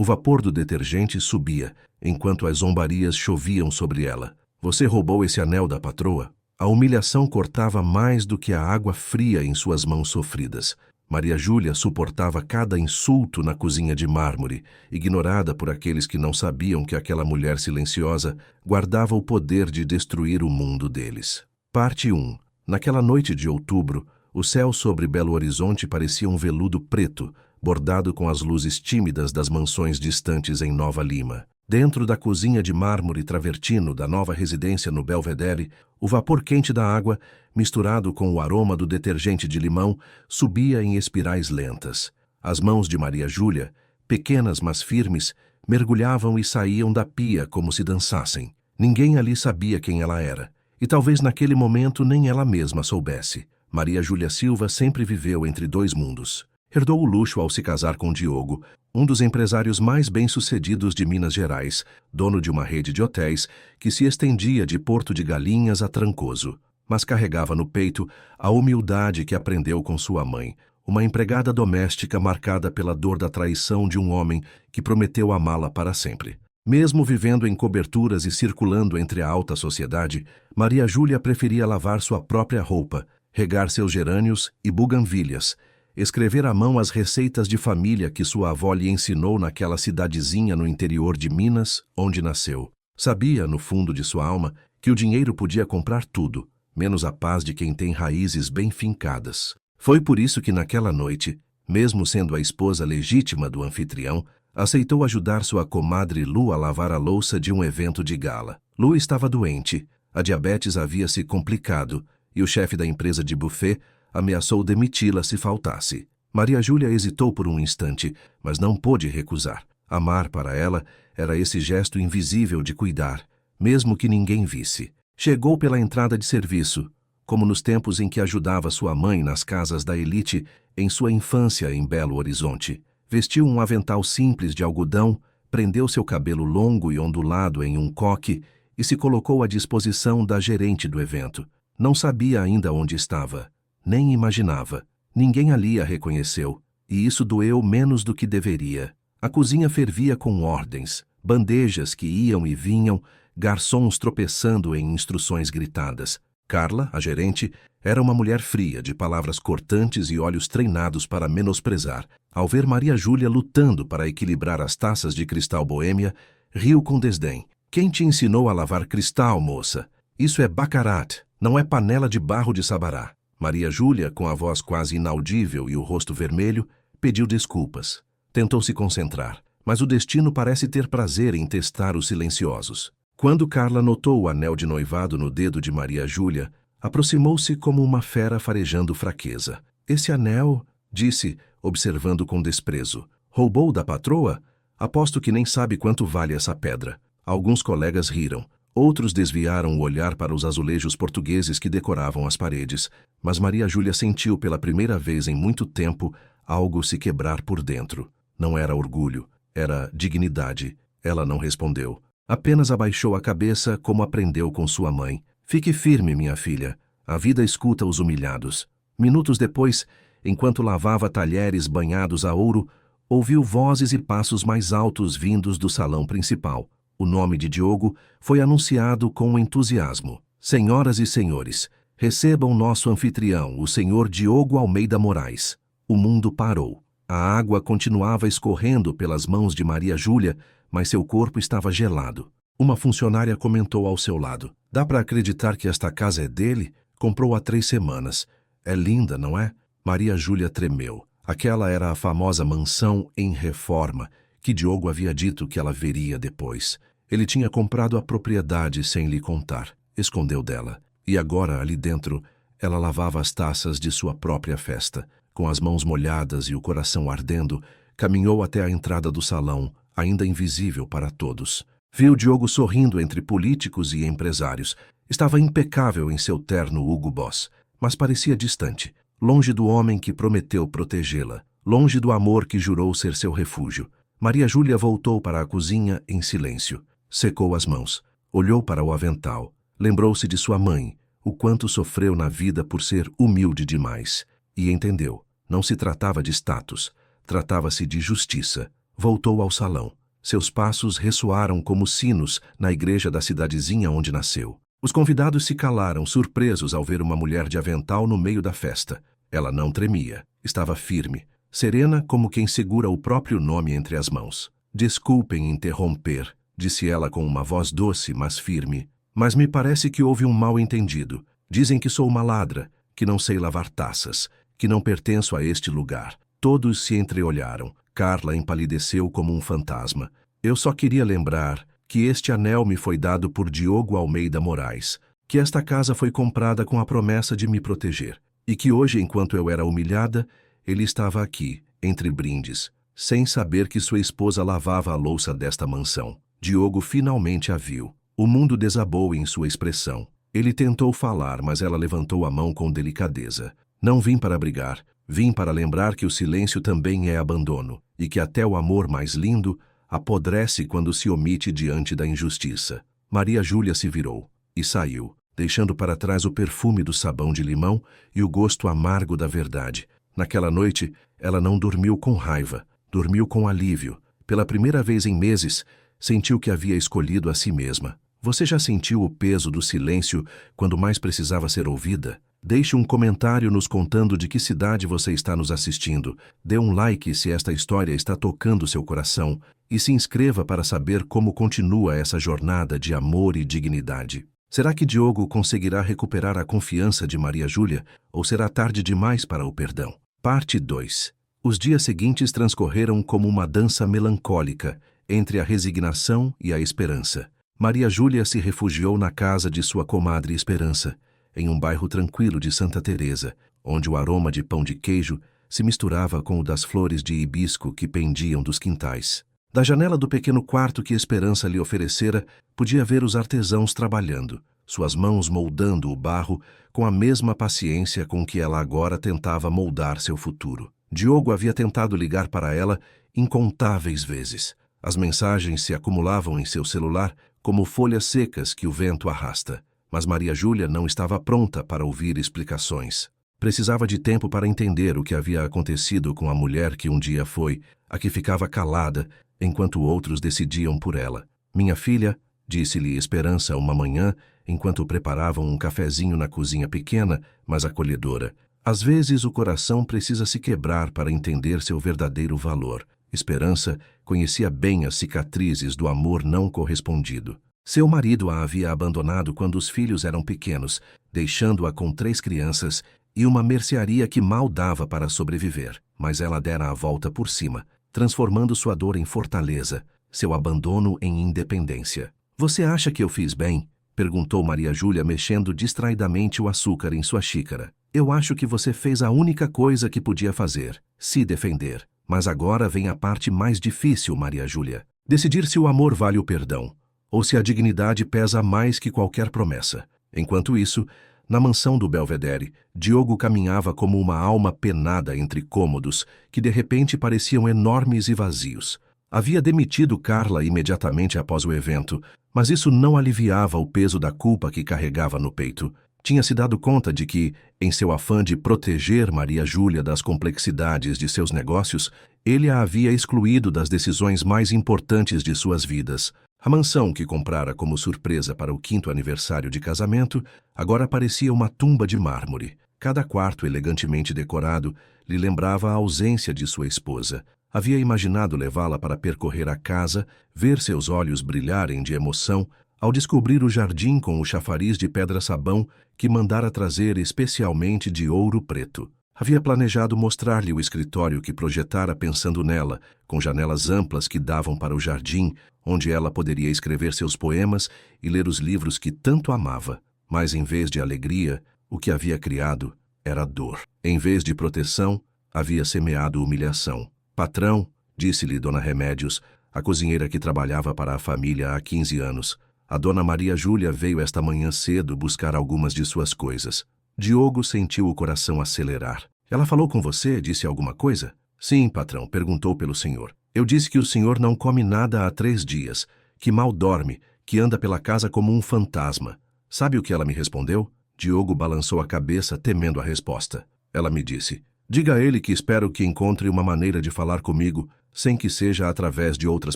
O vapor do detergente subia, enquanto as zombarias choviam sobre ela. Você roubou esse anel da patroa? A humilhação cortava mais do que a água fria em suas mãos sofridas. Maria Júlia suportava cada insulto na cozinha de mármore, ignorada por aqueles que não sabiam que aquela mulher silenciosa guardava o poder de destruir o mundo deles. Parte 1. Naquela noite de outubro, o céu sobre Belo Horizonte parecia um veludo preto, bordado com as luzes tímidas das mansões distantes em Nova Lima. Dentro da cozinha de mármore travertino da nova residência no Belvedere, o vapor quente da água, misturado com o aroma do detergente de limão, subia em espirais lentas. As mãos de Maria Júlia, pequenas mas firmes, mergulhavam e saíam da pia como se dançassem. Ninguém ali sabia quem ela era, e talvez naquele momento nem ela mesma soubesse. Maria Júlia Silva sempre viveu entre dois mundos. Herdou o luxo ao se casar com Diogo, um dos empresários mais bem-sucedidos de Minas Gerais, dono de uma rede de hotéis que se estendia de Porto de Galinhas a Trancoso. Mas carregava no peito a humildade que aprendeu com sua mãe, uma empregada doméstica marcada pela dor da traição de um homem que prometeu amá-la para sempre. Mesmo vivendo em coberturas e circulando entre a alta sociedade, Maria Júlia preferia lavar sua própria roupa, regar seus gerânios e buganvílias, escrever à mão as receitas de família que sua avó lhe ensinou naquela cidadezinha no interior de Minas, onde nasceu. Sabia, no fundo de sua alma, que o dinheiro podia comprar tudo, menos a paz de quem tem raízes bem fincadas. Foi por isso que naquela noite, mesmo sendo a esposa legítima do anfitrião, aceitou ajudar sua comadre Lu a lavar a louça de um evento de gala. Lu estava doente, a diabetes havia se complicado, e o chefe da empresa de buffet ameaçou demiti-la se faltasse. Maria Júlia hesitou por um instante, mas não pôde recusar. Amar para ela era esse gesto invisível de cuidar, mesmo que ninguém visse. Chegou pela entrada de serviço, como nos tempos em que ajudava sua mãe nas casas da elite em sua infância em Belo Horizonte. Vestiu um avental simples de algodão, prendeu seu cabelo longo e ondulado em um coque e se colocou à disposição da gerente do evento. Não sabia ainda onde estava. Nem imaginava. Ninguém ali a reconheceu, e isso doeu menos do que deveria. A cozinha fervia com ordens, bandejas que iam e vinham, garçons tropeçando em instruções gritadas. Carla, a gerente, era uma mulher fria, de palavras cortantes e olhos treinados para menosprezar. Ao ver Maria Júlia lutando para equilibrar as taças de cristal boêmia, riu com desdém. Quem te ensinou a lavar cristal, moça? Isso é baccarat, não é panela de barro de Sabará. Maria Júlia, com a voz quase inaudível e o rosto vermelho, pediu desculpas. Tentou se concentrar, mas o destino parece ter prazer em testar os silenciosos. Quando Carla notou o anel de noivado no dedo de Maria Júlia, aproximou-se como uma fera farejando fraqueza. Esse anel, disse, observando com desprezo. Roubou da patroa? Aposto que nem sabe quanto vale essa pedra. Alguns colegas riram. Outros desviaram o olhar para os azulejos portugueses que decoravam as paredes, mas Maria Júlia sentiu pela primeira vez em muito tempo algo se quebrar por dentro. Não era orgulho, era dignidade. Ela não respondeu. Apenas abaixou a cabeça como aprendeu com sua mãe. Fique firme, minha filha. A vida escuta os humilhados. Minutos depois, enquanto lavava talheres banhados a ouro, ouviu vozes e passos mais altos vindos do salão principal. O nome de Diogo foi anunciado com entusiasmo. Senhoras e senhores, recebam nosso anfitrião, o senhor Diogo Almeida Moraes. O mundo parou. A água continuava escorrendo pelas mãos de Maria Júlia, mas seu corpo estava gelado. Uma funcionária comentou ao seu lado. Dá para acreditar que esta casa é dele? Comprou há 3 semanas. É linda, não é? Maria Júlia tremeu. Aquela era a famosa mansão em reforma, que Diogo havia dito que ela veria depois. Ele tinha comprado a propriedade sem lhe contar, escondeu dela. E agora, ali dentro, ela lavava as taças de sua própria festa. Com as mãos molhadas e o coração ardendo, caminhou até a entrada do salão, ainda invisível para todos. Viu Diogo sorrindo entre políticos e empresários. Estava impecável em seu terno Hugo Boss, mas parecia distante, longe do homem que prometeu protegê-la, longe do amor que jurou ser seu refúgio. Maria Júlia voltou para a cozinha em silêncio. Secou as mãos, olhou para o avental, lembrou-se de sua mãe, o quanto sofreu na vida por ser humilde demais, e entendeu. Não se tratava de status, tratava-se de justiça. Voltou ao salão. Seus passos ressoaram como sinos na igreja da cidadezinha onde nasceu. Os convidados se calaram, surpresos ao ver uma mulher de avental no meio da festa. Ela não tremia, estava firme, serena como quem segura o próprio nome entre as mãos. Desculpem interromper, disse ela com uma voz doce, mas firme. Mas me parece que houve um mal-entendido. Dizem que sou uma ladra, que não sei lavar taças, que não pertenço a este lugar. Todos se entreolharam. Carla empalideceu como um fantasma. Eu só queria lembrar que este anel me foi dado por Diogo Almeida Moraes, que esta casa foi comprada com a promessa de me proteger, e que hoje, enquanto eu era humilhada, ele estava aqui, entre brindes, sem saber que sua esposa lavava a louça desta mansão. Diogo finalmente a viu. O mundo desabou em sua expressão. Ele tentou falar, mas ela levantou a mão com delicadeza. Não vim para brigar, vim para lembrar que o silêncio também é abandono, e que até o amor mais lindo apodrece quando se omite diante da injustiça. Maria Júlia se virou e saiu, deixando para trás o perfume do sabão de limão e o gosto amargo da verdade. Naquela noite, ela não dormiu com raiva, dormiu com alívio. Pela primeira vez em meses, sentiu que havia escolhido a si mesma. Você já sentiu o peso do silêncio quando mais precisava ser ouvida? Deixe um comentário nos contando de que cidade você está nos assistindo. Dê um like se esta história está tocando seu coração e se inscreva para saber como continua essa jornada de amor e dignidade. Será que Diogo conseguirá recuperar a confiança de Maria Júlia ou será tarde demais para o perdão? Parte 2. Os dias seguintes transcorreram como uma dança melancólica entre a resignação e a esperança. Maria Júlia se refugiou na casa de sua comadre Esperança, em um bairro tranquilo de Santa Teresa, onde o aroma de pão de queijo se misturava com o das flores de hibisco que pendiam dos quintais. Da janela do pequeno quarto que Esperança lhe oferecera, podia ver os artesãos trabalhando, suas mãos moldando o barro com a mesma paciência com que ela agora tentava moldar seu futuro. Diogo havia tentado ligar para ela incontáveis vezes. As mensagens se acumulavam em seu celular como folhas secas que o vento arrasta. Mas Maria Júlia não estava pronta para ouvir explicações. Precisava de tempo para entender o que havia acontecido com a mulher que um dia foi, a que ficava calada, enquanto outros decidiam por ela. Minha filha, disse-lhe Esperança uma manhã, enquanto preparavam um cafezinho na cozinha pequena, mas acolhedora. Às vezes o coração precisa se quebrar para entender seu verdadeiro valor. Esperança conhecia bem as cicatrizes do amor não correspondido. Seu marido a havia abandonado quando os filhos eram pequenos, deixando-a com 3 crianças e uma mercearia que mal dava para sobreviver. Mas ela dera a volta por cima, transformando sua dor em fortaleza, seu abandono em independência. Você acha que eu fiz bem? Perguntou Maria Júlia, mexendo distraidamente o açúcar em sua xícara. Eu acho que você fez a única coisa que podia fazer, se defender. Mas agora vem a parte mais difícil, Maria Júlia. Decidir se o amor vale o perdão, ou se a dignidade pesa mais que qualquer promessa. Enquanto isso, na mansão do Belvedere, Diogo caminhava como uma alma penada entre cômodos que de repente pareciam enormes e vazios. Havia demitido Carla imediatamente após o evento, mas isso não aliviava o peso da culpa que carregava no peito. Tinha se dado conta de que, em seu afã de proteger Maria Júlia das complexidades de seus negócios, ele a havia excluído das decisões mais importantes de suas vidas. A mansão que comprara como surpresa para o 5º aniversário de casamento agora parecia uma tumba de mármore. Cada quarto elegantemente decorado lhe lembrava a ausência de sua esposa. Havia imaginado levá-la para percorrer a casa, ver seus olhos brilharem de emoção ao descobrir o jardim com o chafariz de pedra-sabão que mandara trazer especialmente de ouro preto. Havia planejado mostrar-lhe o escritório que projetara pensando nela, com janelas amplas que davam para o jardim, onde ela poderia escrever seus poemas e ler os livros que tanto amava. Mas em vez de alegria, o que havia criado era dor. Em vez de proteção, havia semeado humilhação. Patrão, disse-lhe Dona Remédios, a cozinheira que trabalhava para a família há 15 anos. A Dona Maria Júlia veio esta manhã cedo buscar algumas de suas coisas. Diogo sentiu o coração acelerar. Ela falou com você? Disse alguma coisa? Sim, patrão, perguntou pelo senhor. Eu disse que o senhor não come nada há 3 dias, que mal dorme, que anda pela casa como um fantasma. Sabe o que ela me respondeu? Diogo balançou a cabeça, temendo a resposta. Ela me disse, diga a ele que espero que encontre uma maneira de falar comigo, sem que seja através de outras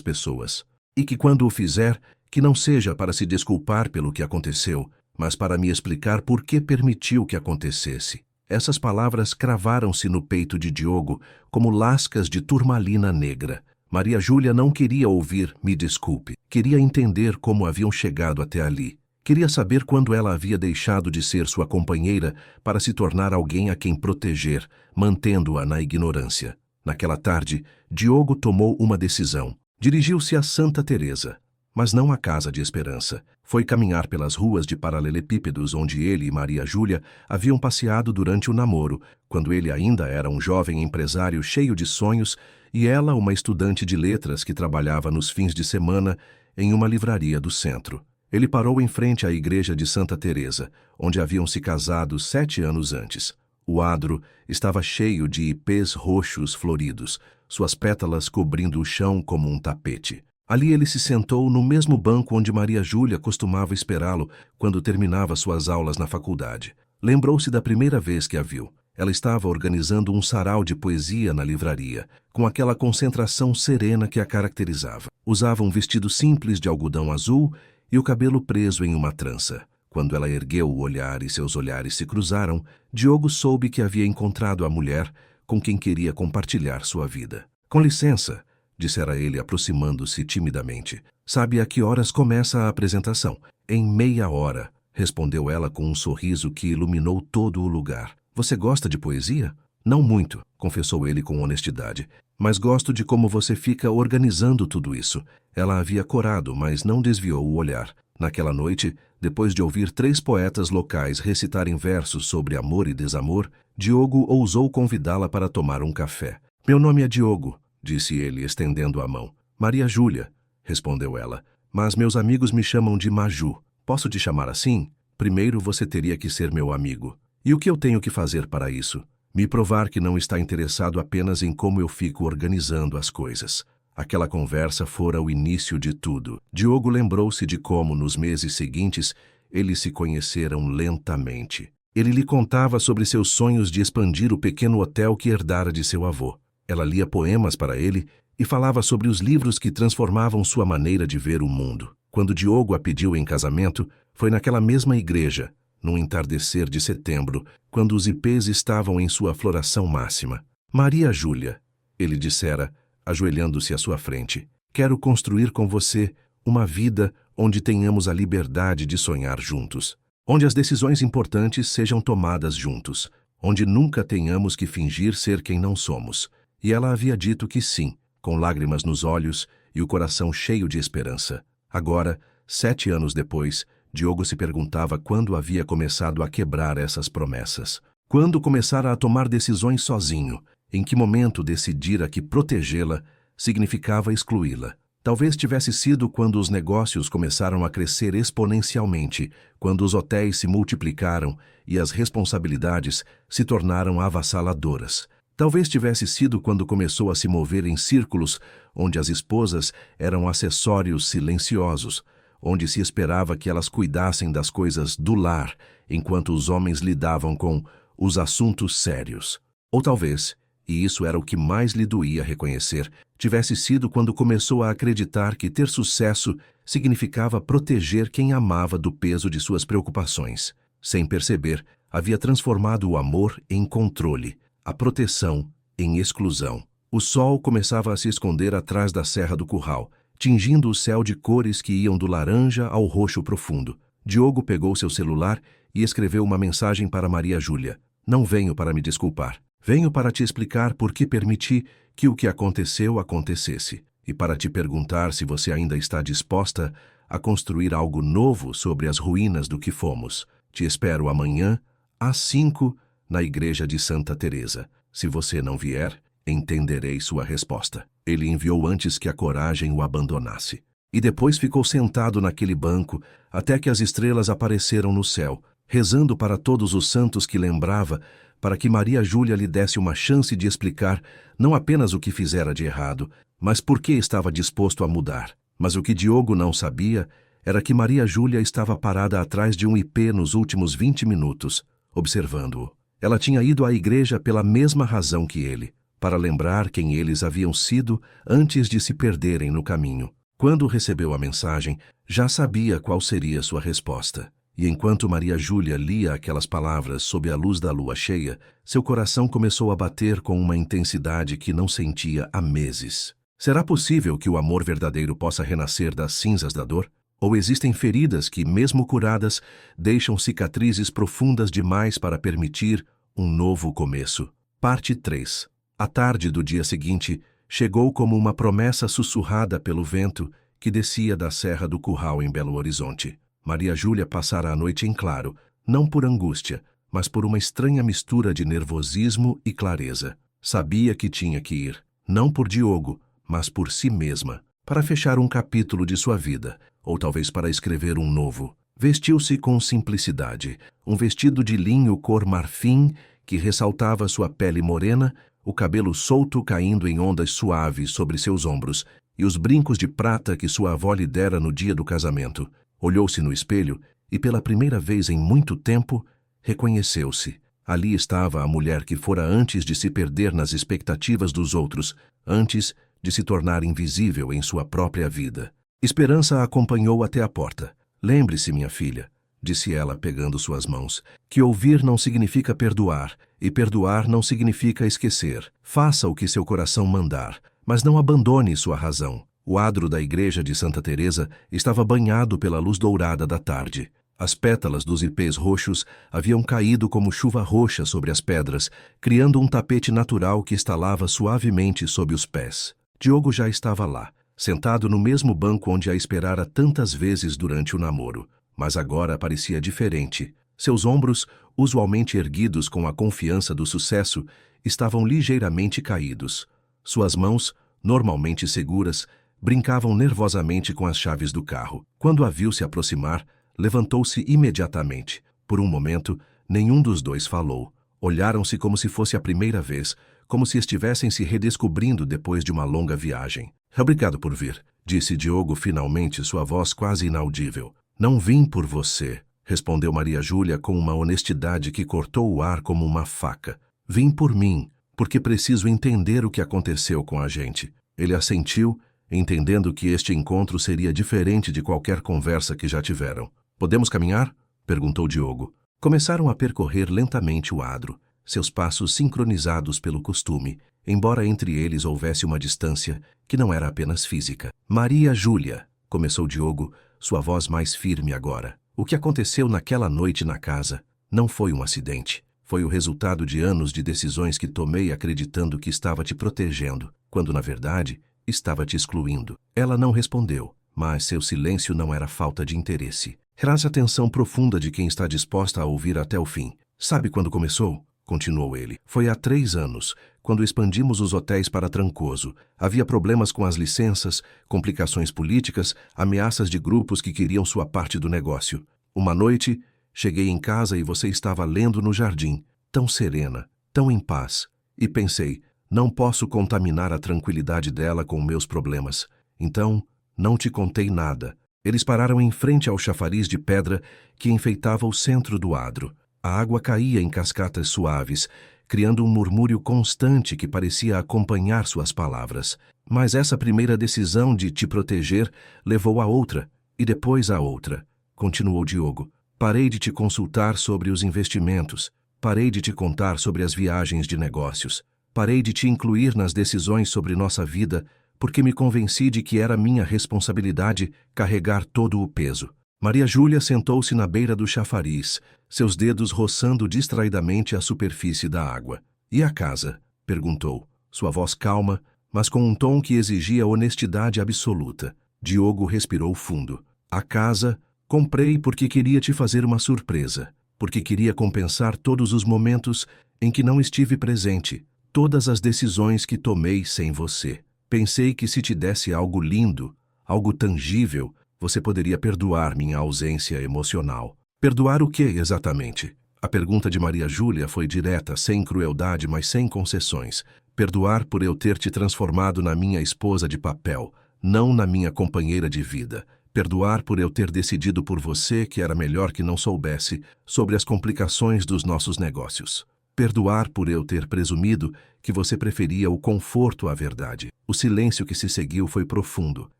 pessoas. E que quando o fizer, que não seja para se desculpar pelo que aconteceu, mas para me explicar por que permitiu que acontecesse. Essas palavras cravaram-se no peito de Diogo como lascas de turmalina negra. Maria Júlia não queria ouvir "me desculpe". Queria entender como haviam chegado até ali. Queria saber quando ela havia deixado de ser sua companheira para se tornar alguém a quem proteger, mantendo-a na ignorância. Naquela tarde, Diogo tomou uma decisão. Dirigiu-se a Santa Teresa, mas não à Casa de Esperança. Foi caminhar pelas ruas de paralelepípedos onde ele e Maria Júlia haviam passeado durante o namoro, quando ele ainda era um jovem empresário cheio de sonhos e ela uma estudante de letras que trabalhava nos fins de semana em uma livraria do centro. Ele parou em frente à igreja de Santa Teresa, onde haviam se casado 7 anos antes. O adro estava cheio de ipês roxos floridos, suas pétalas cobrindo o chão como um tapete. Ali ele se sentou no mesmo banco onde Maria Júlia costumava esperá-lo quando terminava suas aulas na faculdade. Lembrou-se da primeira vez que a viu. Ela estava organizando um sarau de poesia na livraria, com aquela concentração serena que a caracterizava. Usava um vestido simples de algodão azul e o cabelo preso em uma trança. Quando ela ergueu o olhar e seus olhares se cruzaram, Diogo soube que havia encontrado a mulher com quem queria compartilhar sua vida. "Com licença", dissera ele aproximando-se timidamente. "Sabe a que horas começa a apresentação?" "Em meia hora", respondeu ela com um sorriso que iluminou todo o lugar. "Você gosta de poesia?" "Não muito", confessou ele com honestidade. "Mas gosto de como você fica organizando tudo isso." Ela havia corado, mas não desviou o olhar. Naquela noite, depois de ouvir 3 poetas locais recitarem versos sobre amor e desamor, Diogo ousou convidá-la para tomar um café. "Meu nome é Diogo", disse ele, estendendo a mão. "Maria Júlia", respondeu ela. "Mas meus amigos me chamam de Maju. Posso te chamar assim? Primeiro você teria que ser meu amigo." "E o que eu tenho que fazer para isso?" "Me provar que não está interessado apenas em como eu fico organizando as coisas." Aquela conversa fora o início de tudo. Diogo lembrou-se de como, nos meses seguintes, eles se conheceram lentamente. Ele lhe contava sobre seus sonhos de expandir o pequeno hotel que herdara de seu avô. Ela lia poemas para ele e falava sobre os livros que transformavam sua maneira de ver o mundo. Quando Diogo a pediu em casamento, foi naquela mesma igreja, num entardecer de setembro, quando os ipês estavam em sua floração máxima. "Maria Júlia", ele dissera, ajoelhando-se à sua frente, "quero construir com você uma vida onde tenhamos a liberdade de sonhar juntos, onde as decisões importantes sejam tomadas juntos, onde nunca tenhamos que fingir ser quem não somos." E ela havia dito que sim, com lágrimas nos olhos e o coração cheio de esperança. Agora, 7 anos depois, Diogo se perguntava quando havia começado a quebrar essas promessas. Quando começara a tomar decisões sozinho, em que momento decidira que protegê-la significava excluí-la. Talvez tivesse sido quando os negócios começaram a crescer exponencialmente, quando os hotéis se multiplicaram e as responsabilidades se tornaram avassaladoras. Talvez tivesse sido quando começou a se mover em círculos onde as esposas eram acessórios silenciosos, onde se esperava que elas cuidassem das coisas do lar, enquanto os homens lidavam com os assuntos sérios. Ou talvez, e isso era o que mais lhe doía reconhecer, tivesse sido quando começou a acreditar que ter sucesso significava proteger quem amava do peso de suas preocupações. Sem perceber, havia transformado o amor em controle, a proteção em exclusão. O sol começava a se esconder atrás da Serra do Curral, tingindo o céu de cores que iam do laranja ao roxo profundo. Diogo pegou seu celular e escreveu uma mensagem para Maria Júlia. "Não venho para me desculpar. Venho para te explicar por que permiti que o que aconteceu acontecesse, e para te perguntar se você ainda está disposta a construir algo novo sobre as ruínas do que fomos. Te espero amanhã, às 5, na igreja de Santa Teresa. Se você não vier, entenderei sua resposta." Ele enviou antes que a coragem o abandonasse. E depois ficou sentado naquele banco até que as estrelas apareceram no céu, rezando para todos os santos que lembrava, para que Maria Júlia lhe desse uma chance de explicar não apenas o que fizera de errado, mas por que estava disposto a mudar. Mas o que Diogo não sabia era que Maria Júlia estava parada atrás de um ipê nos últimos 20 minutos, observando-o. Ela tinha ido à igreja pela mesma razão que ele, para lembrar quem eles haviam sido antes de se perderem no caminho. Quando recebeu a mensagem, já sabia qual seria sua resposta. E enquanto Maria Júlia lia aquelas palavras sob a luz da lua cheia, seu coração começou a bater com uma intensidade que não sentia há meses. Será possível que o amor verdadeiro possa renascer das cinzas da dor? Ou existem feridas que, mesmo curadas, deixam cicatrizes profundas demais para permitir um novo começo? Parte 3. A tarde do dia seguinte chegou como uma promessa sussurrada pelo vento que descia da Serra do Curral em Belo Horizonte. Maria Júlia passara a noite em claro, não por angústia, mas por uma estranha mistura de nervosismo e clareza. Sabia que tinha que ir, não por Diogo, mas por si mesma, para fechar um capítulo de sua vida, ou talvez para escrever um novo. Vestiu-se com simplicidade, um vestido de linho cor marfim que ressaltava sua pele morena, o cabelo solto caindo em ondas suaves sobre seus ombros e os brincos de prata que sua avó lhe dera no dia do casamento. Olhou-se no espelho e, pela primeira vez em muito tempo, reconheceu-se. Ali estava a mulher que fora antes de se perder nas expectativas dos outros, antes de se tornar invisível em sua própria vida. Esperança a acompanhou até a porta. Lembre-se, minha filha, disse ela pegando suas mãos, que ouvir não significa perdoar, e perdoar não significa esquecer. Faça o que seu coração mandar, mas não abandone sua razão. O adro da igreja de Santa Teresa estava banhado pela luz dourada da tarde. As pétalas dos ipês roxos haviam caído como chuva roxa sobre as pedras, criando um tapete natural que estalava suavemente sob os pés. Diogo já estava lá, sentado no mesmo banco onde a esperara tantas vezes durante o namoro. Mas agora parecia diferente. Seus ombros, usualmente erguidos com a confiança do sucesso, estavam ligeiramente caídos. Suas mãos, normalmente seguras, brincavam nervosamente com as chaves do carro. Quando a viu se aproximar, levantou-se imediatamente. Por um momento, nenhum dos dois falou. Olharam-se como se fosse a primeira vez, como se estivessem se redescobrindo depois de uma longa viagem. Obrigado por vir, disse Diogo finalmente, sua voz quase inaudível. Não vim por você, respondeu Maria Júlia com uma honestidade que cortou o ar como uma faca. Vim por mim, porque preciso entender o que aconteceu com a gente. Ele assentiu, entendendo que este encontro seria diferente de qualquer conversa que já tiveram. Podemos caminhar? Perguntou Diogo. Começaram a percorrer lentamente o adro, seus passos sincronizados pelo costume, embora entre eles houvesse uma distância que não era apenas física. Maria Júlia, começou Diogo, sua voz mais firme agora. O que aconteceu naquela noite na casa não foi um acidente. Foi o resultado de anos de decisões que tomei acreditando que estava te protegendo, quando na verdade estava te excluindo. Ela não respondeu, mas seu silêncio não era falta de interesse. Era a atenção profunda de quem está disposta a ouvir até o fim. Sabe quando começou? Continuou ele. Foi há 3 anos, quando expandimos os hotéis para Trancoso. Havia problemas com as licenças, complicações políticas, ameaças de grupos que queriam sua parte do negócio. Uma noite, cheguei em casa e você estava lendo no jardim, tão serena, tão em paz. E pensei, não posso contaminar a tranquilidade dela com meus problemas. Então, não te contei nada. Eles pararam em frente ao chafariz de pedra que enfeitava o centro do adro. A água caía em cascatas suaves, criando um murmúrio constante que parecia acompanhar suas palavras. Mas essa primeira decisão de te proteger levou a outra, e depois a outra. Continuou Diogo. Parei de te consultar sobre os investimentos. Parei de te contar sobre as viagens de negócios. Parei de te incluir nas decisões sobre nossa vida, porque me convenci de que era minha responsabilidade carregar todo o peso. Maria Júlia sentou-se na beira do chafariz, seus dedos roçando distraidamente a superfície da água. E a casa? Perguntou, sua voz calma, mas com um tom que exigia honestidade absoluta. Diogo respirou fundo. A casa, comprei porque queria te fazer uma surpresa, porque queria compensar todos os momentos em que não estive presente, todas as decisões que tomei sem você. Pensei que se te desse algo lindo, algo tangível, você poderia perdoar minha ausência emocional. Perdoar o que exatamente? A pergunta de Maria Júlia foi direta, sem crueldade, mas sem concessões. Perdoar por eu ter te transformado na minha esposa de papel, não na minha companheira de vida. Perdoar por eu ter decidido por você que era melhor que não soubesse sobre as complicações dos nossos negócios. Perdoar por eu ter presumido que você preferia o conforto à verdade. O silêncio que se seguiu foi profundo,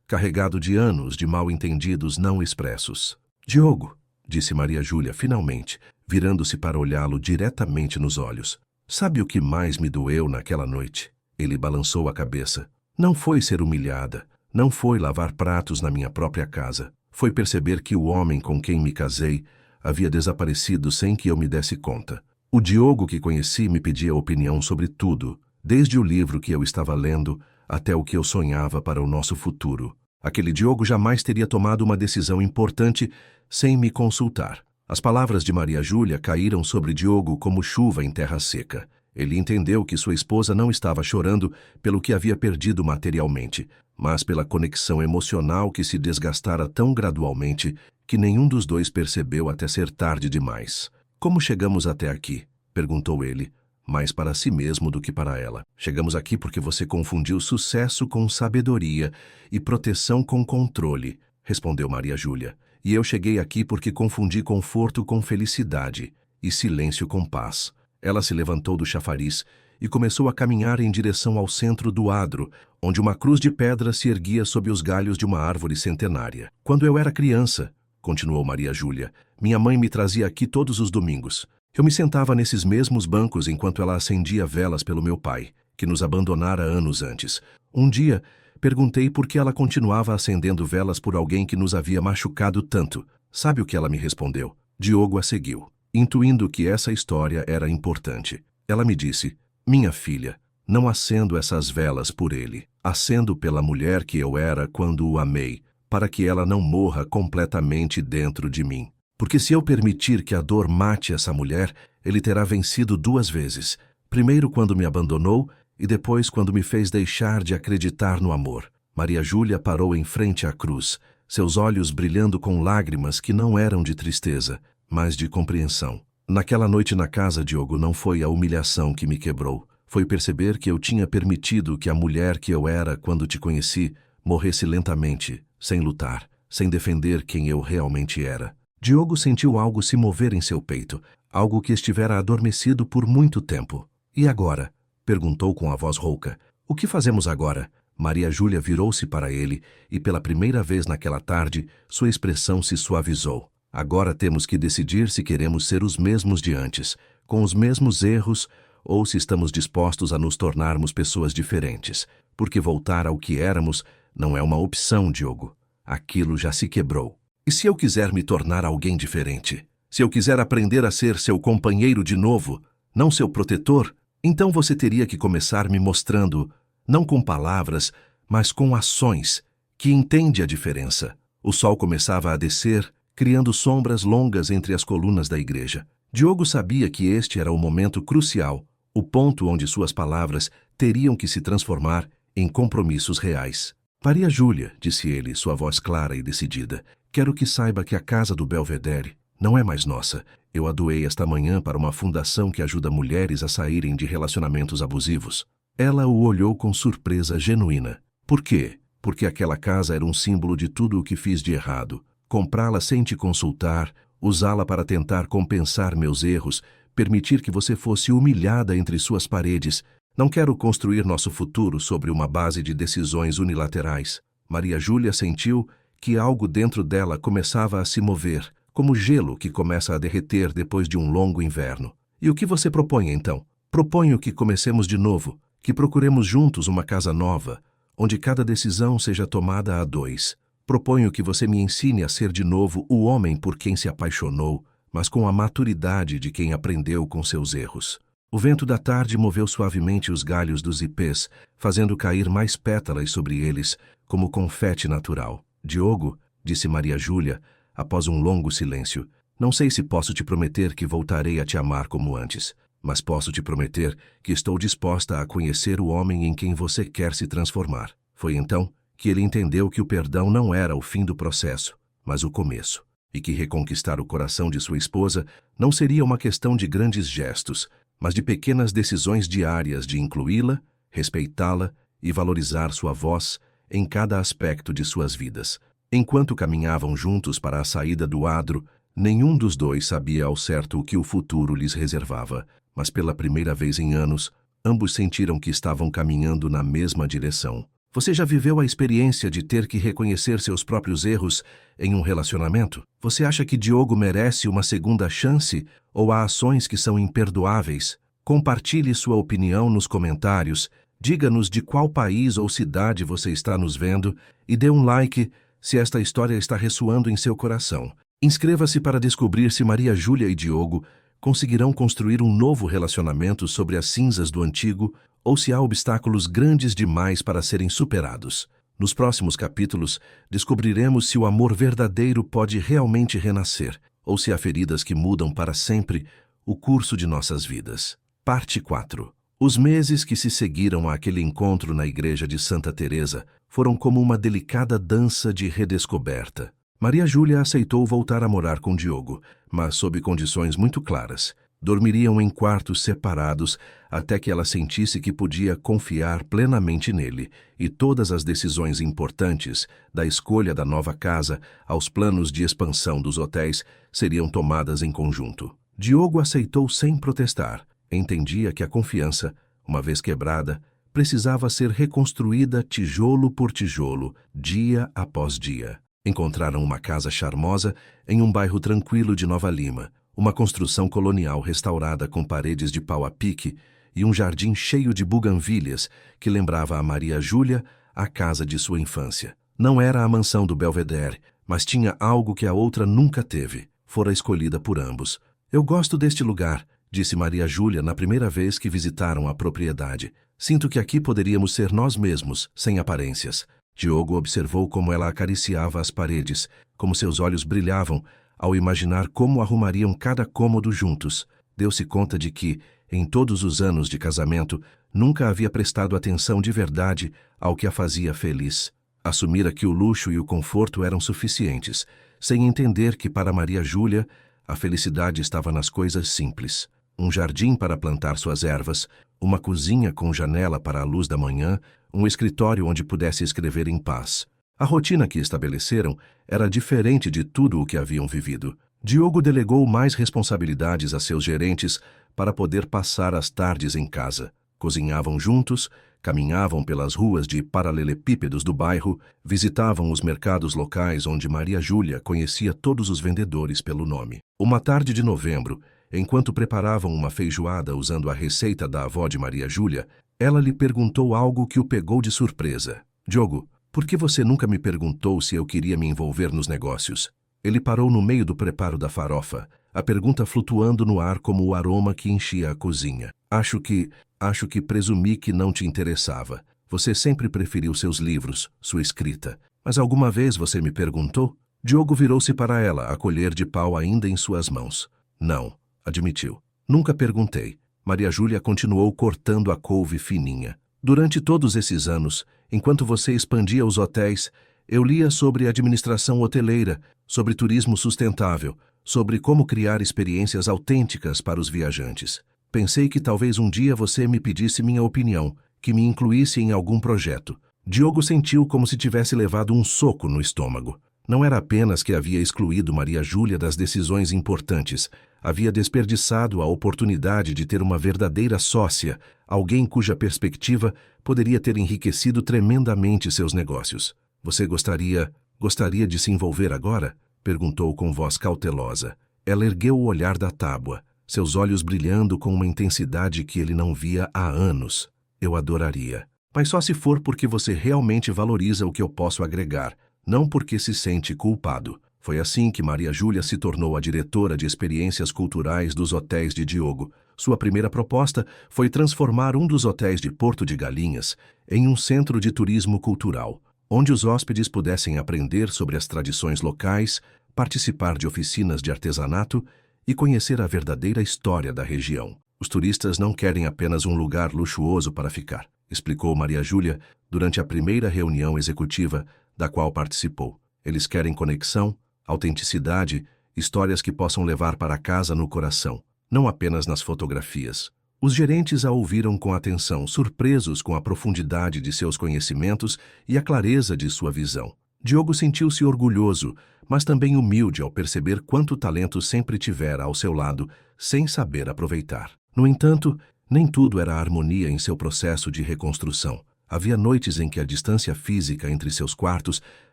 carregado de anos de mal-entendidos não expressos. Diogo, disse Maria Júlia finalmente, virando-se para olhá-lo diretamente nos olhos. Sabe o que mais me doeu naquela noite? Ele balançou a cabeça. Não foi ser humilhada, não foi lavar pratos na minha própria casa. Foi perceber que o homem com quem me casei havia desaparecido sem que eu me desse conta. O Diogo que conheci me pedia opinião sobre tudo, desde o livro que eu estava lendo até o que eu sonhava para o nosso futuro. Aquele Diogo jamais teria tomado uma decisão importante sem me consultar. As palavras de Maria Júlia caíram sobre Diogo como chuva em terra seca. Ele entendeu que sua esposa não estava chorando pelo que havia perdido materialmente, mas pela conexão emocional que se desgastara tão gradualmente que nenhum dos dois percebeu até ser tarde demais. Como chegamos até aqui? Perguntou ele, mais para si mesmo do que para ela. Chegamos aqui porque você confundiu sucesso com sabedoria e proteção com controle, respondeu Maria Júlia. E eu cheguei aqui porque confundi conforto com felicidade e silêncio com paz. Ela se levantou do chafariz e começou a caminhar em direção ao centro do adro, onde uma cruz de pedra se erguia sob os galhos de uma árvore centenária. Quando eu era criança, continuou Maria Júlia, minha mãe me trazia aqui todos os domingos. Eu me sentava nesses mesmos bancos enquanto ela acendia velas pelo meu pai, que nos abandonara anos antes. Um dia, perguntei por que ela continuava acendendo velas por alguém que nos havia machucado tanto. Sabe o que ela me respondeu? Diogo a seguiu, intuindo que essa história era importante. Ela me disse, minha filha, não acendo essas velas por ele. Acendo pela mulher que eu era quando o amei, para que ela não morra completamente dentro de mim. Porque se eu permitir que a dor mate essa mulher, ele terá vencido 2 vezes. Primeiro quando me abandonou e depois quando me fez deixar de acreditar no amor. Maria Júlia parou em frente à cruz, seus olhos brilhando com lágrimas que não eram de tristeza, mas de compreensão. Naquela noite na casa, Diogo, não foi a humilhação que me quebrou. Foi perceber que eu tinha permitido que a mulher que eu era quando te conheci morresse lentamente, sem lutar, sem defender quem eu realmente era. Diogo sentiu algo se mover em seu peito, algo que estivera adormecido por muito tempo. E agora? Perguntou com a voz rouca. O que fazemos agora? Maria Júlia virou-se para ele e pela primeira vez naquela tarde, sua expressão se suavizou. Agora temos que decidir se queremos ser os mesmos de antes, com os mesmos erros, ou se estamos dispostos a nos tornarmos pessoas diferentes. Porque voltar ao que éramos não é uma opção, Diogo. Aquilo já se quebrou. E se eu quiser me tornar alguém diferente? Se eu quiser aprender a ser seu companheiro de novo, não seu protetor, então você teria que começar me mostrando, não com palavras, mas com ações, que entende a diferença. O sol começava a descer, criando sombras longas entre as colunas da igreja. Diogo sabia que este era o momento crucial, o ponto onde suas palavras teriam que se transformar em compromissos reais. Maria Júlia, disse ele, sua voz clara e decidida, quero que saiba que a casa do Belvedere não é mais nossa. Eu a doei esta manhã para uma fundação que ajuda mulheres a saírem de relacionamentos abusivos. Ela o olhou com surpresa genuína. Por quê? Porque aquela casa era um símbolo de tudo o que fiz de errado. Comprá-la sem te consultar, usá-la para tentar compensar meus erros, permitir que você fosse humilhada entre suas paredes. Não quero construir nosso futuro sobre uma base de decisões unilaterais. Maria Júlia sentiu que algo dentro dela começava a se mover, como gelo que começa a derreter depois de um longo inverno. E o que você propõe, então? Proponho que comecemos de novo, que procuremos juntos uma casa nova, onde cada decisão seja tomada a 2. Proponho que você me ensine a ser de novo o homem por quem se apaixonou, mas com a maturidade de quem aprendeu com seus erros. O vento da tarde moveu suavemente os galhos dos ipês, fazendo cair mais pétalas sobre eles, como confete natural. Diogo, disse Maria Júlia, após um longo silêncio, não sei se posso te prometer que voltarei a te amar como antes, mas posso te prometer que estou disposta a conhecer o homem em quem você quer se transformar. Foi então que ele entendeu que o perdão não era o fim do processo, mas o começo, e que reconquistar o coração de sua esposa não seria uma questão de grandes gestos, mas de pequenas decisões diárias de incluí-la, respeitá-la e valorizar sua voz em cada aspecto de suas vidas. Enquanto caminhavam juntos para a saída do adro, nenhum dos dois sabia ao certo o que o futuro lhes reservava, mas pela primeira vez em anos, ambos sentiram que estavam caminhando na mesma direção. Você já viveu a experiência de ter que reconhecer seus próprios erros em um relacionamento? Você acha que Diogo merece uma segunda chance ou há ações que são imperdoáveis? Compartilhe sua opinião nos comentários, diga-nos de qual país ou cidade você está nos vendo e dê um like se esta história está ressoando em seu coração. Inscreva-se para descobrir se Maria Júlia e Diogo conseguirão construir um novo relacionamento sobre as cinzas do antigo ou se há obstáculos grandes demais para serem superados. Nos próximos capítulos, descobriremos se o amor verdadeiro pode realmente renascer ou se há feridas que mudam para sempre o curso de nossas vidas. Parte 4. Os meses que se seguiram àquele encontro na igreja de Santa Teresa foram como uma delicada dança de redescoberta. Maria Júlia aceitou voltar a morar com Diogo, mas sob condições muito claras. Dormiriam em quartos separados até que ela sentisse que podia confiar plenamente nele, e todas as decisões importantes, da escolha da nova casa aos planos de expansão dos hotéis, seriam tomadas em conjunto. Diogo aceitou sem protestar. Entendia que a confiança, uma vez quebrada, precisava ser reconstruída tijolo por tijolo, dia após dia. Encontraram uma casa charmosa em um bairro tranquilo de Nova Lima, uma construção colonial restaurada com paredes de pau a pique e um jardim cheio de buganvílias que lembrava a Maria Júlia a casa de sua infância. Não era a mansão do Belvedere, mas tinha algo que a outra nunca teve. Fora escolhida por ambos. Eu gosto deste lugar, disse Maria Júlia na primeira vez que visitaram a propriedade. Sinto que aqui poderíamos ser nós mesmos, sem aparências. Diogo observou como ela acariciava as paredes, como seus olhos brilhavam ao imaginar como arrumariam cada cômodo juntos. Deu-se conta de que, em todos os anos de casamento, nunca havia prestado atenção de verdade ao que a fazia feliz. Assumira que o luxo e o conforto eram suficientes, sem entender que para Maria Júlia a felicidade estava nas coisas simples. Um jardim para plantar suas ervas, uma cozinha com janela para a luz da manhã, um escritório onde pudesse escrever em paz. A rotina que estabeleceram era diferente de tudo o que haviam vivido. Diogo delegou mais responsabilidades a seus gerentes para poder passar as tardes em casa. Cozinhavam juntos, caminhavam pelas ruas de paralelepípedos do bairro, visitavam os mercados locais onde Maria Júlia conhecia todos os vendedores pelo nome. Uma tarde de novembro, enquanto preparavam uma feijoada usando a receita da avó de Maria Júlia, ela lhe perguntou algo que o pegou de surpresa. Diogo, por que você nunca me perguntou se eu queria me envolver nos negócios? Ele parou no meio do preparo da farofa, a pergunta flutuando no ar como o aroma que enchia a cozinha. Acho que presumi que não te interessava. Você sempre preferiu seus livros, sua escrita. Mas alguma vez você me perguntou? Diogo virou-se para ela, a colher de pau ainda em suas mãos. Não, admitiu. Nunca perguntei. Maria Júlia continuou cortando a couve fininha. Durante todos esses anos, enquanto você expandia os hotéis, eu lia sobre administração hoteleira, sobre turismo sustentável, sobre como criar experiências autênticas para os viajantes. Pensei que talvez um dia você me pedisse minha opinião, que me incluísse em algum projeto. Diogo sentiu como se tivesse levado um soco no estômago. Não era apenas que havia excluído Maria Júlia das decisões importantes, havia desperdiçado a oportunidade de ter uma verdadeira sócia, alguém cuja perspectiva poderia ter enriquecido tremendamente seus negócios. Você gostaria de se envolver agora? Perguntou com voz cautelosa. Ela ergueu o olhar da tábua, seus olhos brilhando com uma intensidade que ele não via há anos. Eu adoraria. Mas só se for porque você realmente valoriza o que eu posso agregar, não porque se sente culpado. Foi assim que Maria Júlia se tornou a diretora de experiências culturais dos hotéis de Diogo. Sua primeira proposta foi transformar um dos hotéis de Porto de Galinhas em um centro de turismo cultural, onde os hóspedes pudessem aprender sobre as tradições locais, participar de oficinas de artesanato e conhecer a verdadeira história da região. Os turistas não querem apenas um lugar luxuoso para ficar, explicou Maria Júlia durante a primeira reunião executiva da qual participou. Eles querem conexão, autenticidade, histórias que possam levar para casa no coração, não apenas nas fotografias. Os gerentes a ouviram com atenção, surpresos com a profundidade de seus conhecimentos e a clareza de sua visão. Diogo sentiu-se orgulhoso, mas também humilde ao perceber quanto talento sempre tivera ao seu lado, sem saber aproveitar. No entanto, nem tudo era harmonia em seu processo de reconstrução. Havia noites em que a distância física entre seus quartos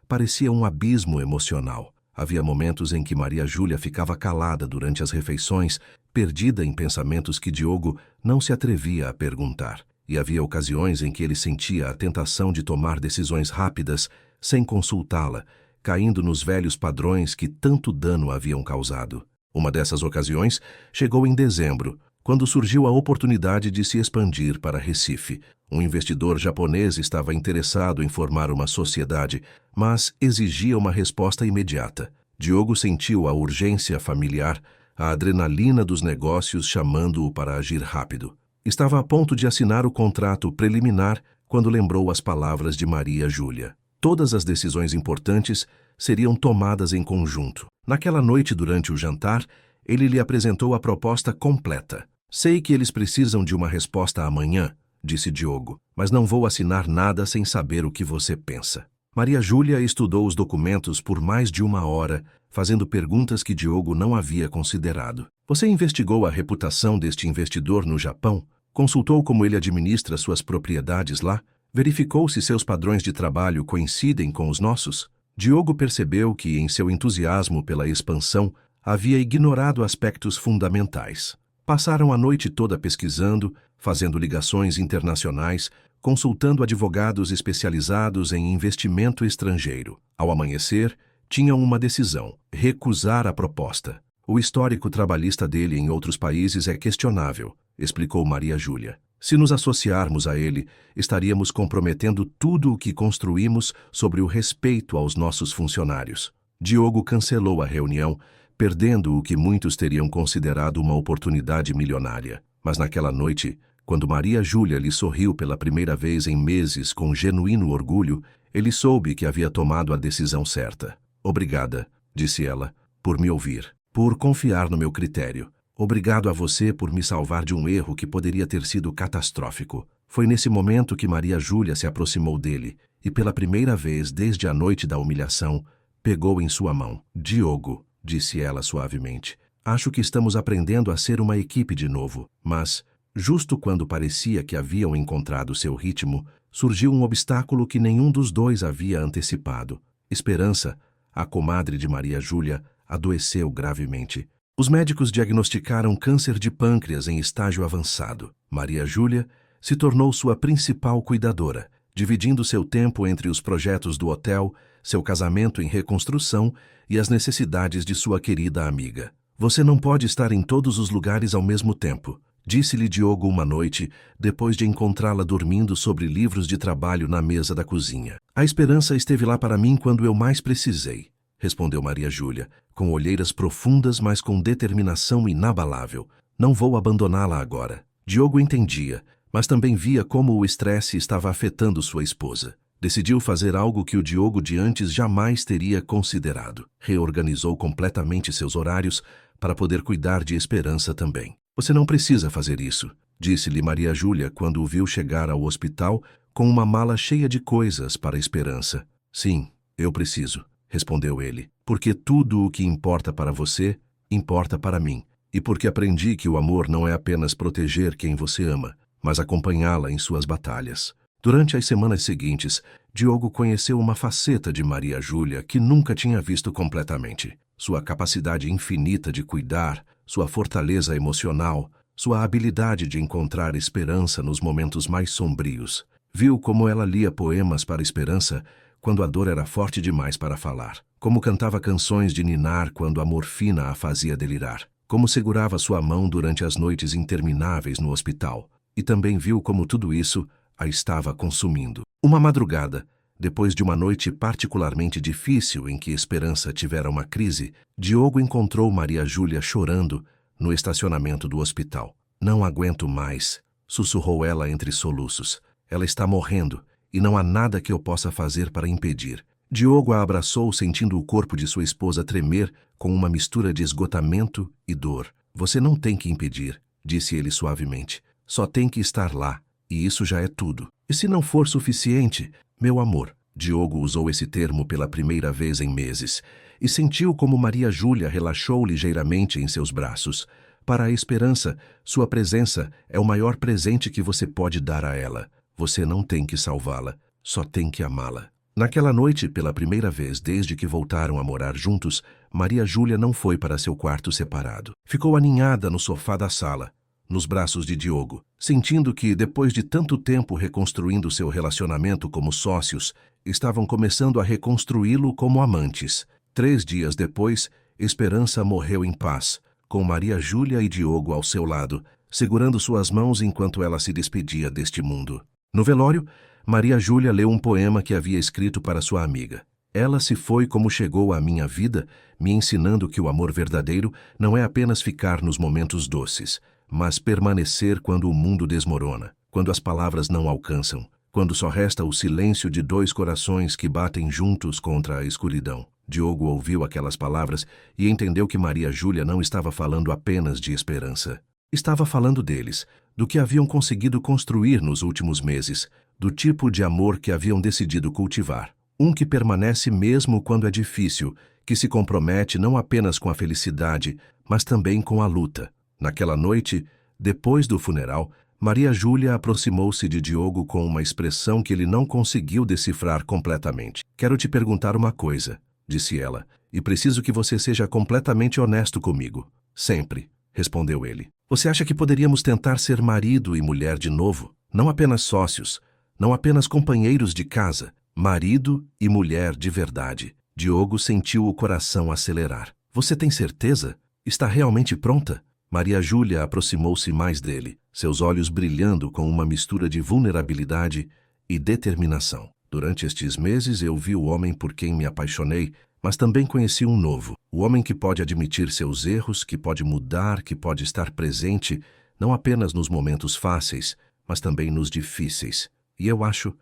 parecia um abismo emocional. Havia momentos em que Maria Júlia ficava calada durante as refeições, perdida em pensamentos que Diogo não se atrevia a perguntar. E havia ocasiões em que ele sentia a tentação de tomar decisões rápidas, sem consultá-la, caindo nos velhos padrões que tanto dano haviam causado. Uma dessas ocasiões chegou em dezembro, quando surgiu a oportunidade de se expandir para Recife. Um investidor japonês estava interessado em formar uma sociedade, mas exigia uma resposta imediata. Diogo sentiu a urgência familiar, a adrenalina dos negócios chamando-o para agir rápido. Estava a ponto de assinar o contrato preliminar quando lembrou as palavras de Maria Júlia. Todas as decisões importantes seriam tomadas em conjunto. Naquela noite, durante o jantar, ele lhe apresentou a proposta completa. Sei que eles precisam de uma resposta amanhã, disse Diogo, mas não vou assinar nada sem saber o que você pensa. Maria Júlia estudou os documentos por mais de 1 hora, fazendo perguntas que Diogo não havia considerado. Você investigou a reputação deste investidor no Japão? Consultou como ele administra suas propriedades lá? Verificou se seus padrões de trabalho coincidem com os nossos? Diogo percebeu que, em seu entusiasmo pela expansão, havia ignorado aspectos fundamentais. Passaram a noite toda pesquisando, fazendo ligações internacionais, consultando advogados especializados em investimento estrangeiro. Ao amanhecer, tinham uma decisão: recusar a proposta. O histórico trabalhista dele em outros países é questionável, explicou Maria Júlia. Se nos associarmos a ele, estaríamos comprometendo tudo o que construímos sobre o respeito aos nossos funcionários. Diogo cancelou a reunião, perdendo o que muitos teriam considerado uma oportunidade milionária. Mas naquela noite, quando Maria Júlia lhe sorriu pela primeira vez em meses com genuíno orgulho, ele soube que havia tomado a decisão certa. Obrigada, disse ela, por me ouvir, por confiar no meu critério. Obrigado a você por me salvar de um erro que poderia ter sido catastrófico. Foi nesse momento que Maria Júlia se aproximou dele e, pela primeira vez desde a noite da humilhação, pegou em sua mão. Diogo, disse ela suavemente, acho que estamos aprendendo a ser uma equipe de novo, mas, justo quando parecia que haviam encontrado seu ritmo, surgiu um obstáculo que nenhum dos dois havia antecipado. Esperança, a comadre de Maria Júlia, adoeceu gravemente. Os médicos diagnosticaram câncer de pâncreas em estágio avançado. Maria Júlia se tornou sua principal cuidadora, dividindo seu tempo entre os projetos do hotel, seu casamento em reconstrução e as necessidades de sua querida amiga. Você não pode estar em todos os lugares ao mesmo tempo, disse-lhe Diogo uma noite, depois de encontrá-la dormindo sobre livros de trabalho na mesa da cozinha. A esperança esteve lá para mim quando eu mais precisei, respondeu Maria Júlia, com olheiras profundas, mas com determinação inabalável. Não vou abandoná-la agora. Diogo entendia, mas também via como o estresse estava afetando sua esposa. Decidiu fazer algo que o Diogo de antes jamais teria considerado. Reorganizou completamente seus horários para poder cuidar de Esperança também. Você não precisa fazer isso, disse-lhe Maria Júlia quando o viu chegar ao hospital com uma mala cheia de coisas para Esperança. Sim, eu preciso, respondeu ele, porque tudo o que importa para você, importa para mim, e porque aprendi que o amor não é apenas proteger quem você ama, mas acompanhá-la em suas batalhas. Durante as semanas seguintes, Diogo conheceu uma faceta de Maria Júlia que nunca tinha visto completamente. Sua capacidade infinita de cuidar, sua fortaleza emocional, sua habilidade de encontrar esperança nos momentos mais sombrios. Viu como ela lia poemas para Esperança quando a dor era forte demais para falar. Como cantava canções de ninar quando a morfina a fazia delirar. Como segurava sua mão durante as noites intermináveis no hospital. E também viu como tudo isso a estava consumindo. Uma madrugada, depois de uma noite particularmente difícil em que Esperança tivera uma crise, Diogo encontrou Maria Júlia chorando no estacionamento do hospital. Não aguento mais, sussurrou ela entre soluços. Ela está morrendo e não há nada que eu possa fazer para impedir. Diogo a abraçou, sentindo o corpo de sua esposa tremer com uma mistura de esgotamento e dor. Você não tem que impedir, disse ele suavemente. Só tem que estar lá. E isso já é tudo. E se não for suficiente, meu amor, Diogo usou esse termo pela primeira vez em meses, e sentiu como Maria Júlia relaxou ligeiramente em seus braços. Para a esperança, sua presença é o maior presente que você pode dar a ela. Você não tem que salvá-la, só tem que amá-la. Naquela noite, pela primeira vez desde que voltaram a morar juntos, Maria Júlia não foi para seu quarto separado. Ficou aninhada no sofá da sala, nos braços de Diogo, sentindo que, depois de tanto tempo reconstruindo seu relacionamento como sócios, estavam começando a reconstruí-lo como amantes. 3 dias depois, Esperança morreu em paz, com Maria Júlia e Diogo ao seu lado, segurando suas mãos enquanto ela se despedia deste mundo. No velório, Maria Júlia leu um poema que havia escrito para sua amiga. Ela se foi como chegou à minha vida, me ensinando que o amor verdadeiro não é apenas ficar nos momentos doces, mas permanecer quando o mundo desmorona, quando as palavras não alcançam, quando só resta o silêncio de 2 corações que batem juntos contra a escuridão. Diogo ouviu aquelas palavras e entendeu que Maria Júlia não estava falando apenas de esperança. Estava falando deles, do que haviam conseguido construir nos últimos meses, do tipo de amor que haviam decidido cultivar. Um que permanece mesmo quando é difícil, que se compromete não apenas com a felicidade, mas também com a luta. Naquela noite, depois do funeral, Maria Júlia aproximou-se de Diogo com uma expressão que ele não conseguiu decifrar completamente. "Quero te perguntar uma coisa", disse ela, "e preciso que você seja completamente honesto comigo." "Sempre", respondeu ele. "Você acha que poderíamos tentar ser marido e mulher de novo? Não apenas sócios, não apenas companheiros de casa, marido e mulher de verdade." Diogo sentiu o coração acelerar. "Você tem certeza? Está realmente pronta?" Maria Júlia aproximou-se mais dele, seus olhos brilhando com uma mistura de vulnerabilidade e determinação. "Durante estes meses eu vi o homem por quem me apaixonei, mas também conheci um novo. O homem que pode admitir seus erros, que pode mudar, que pode estar presente, não apenas nos momentos fáceis, mas também nos difíceis. E eu acho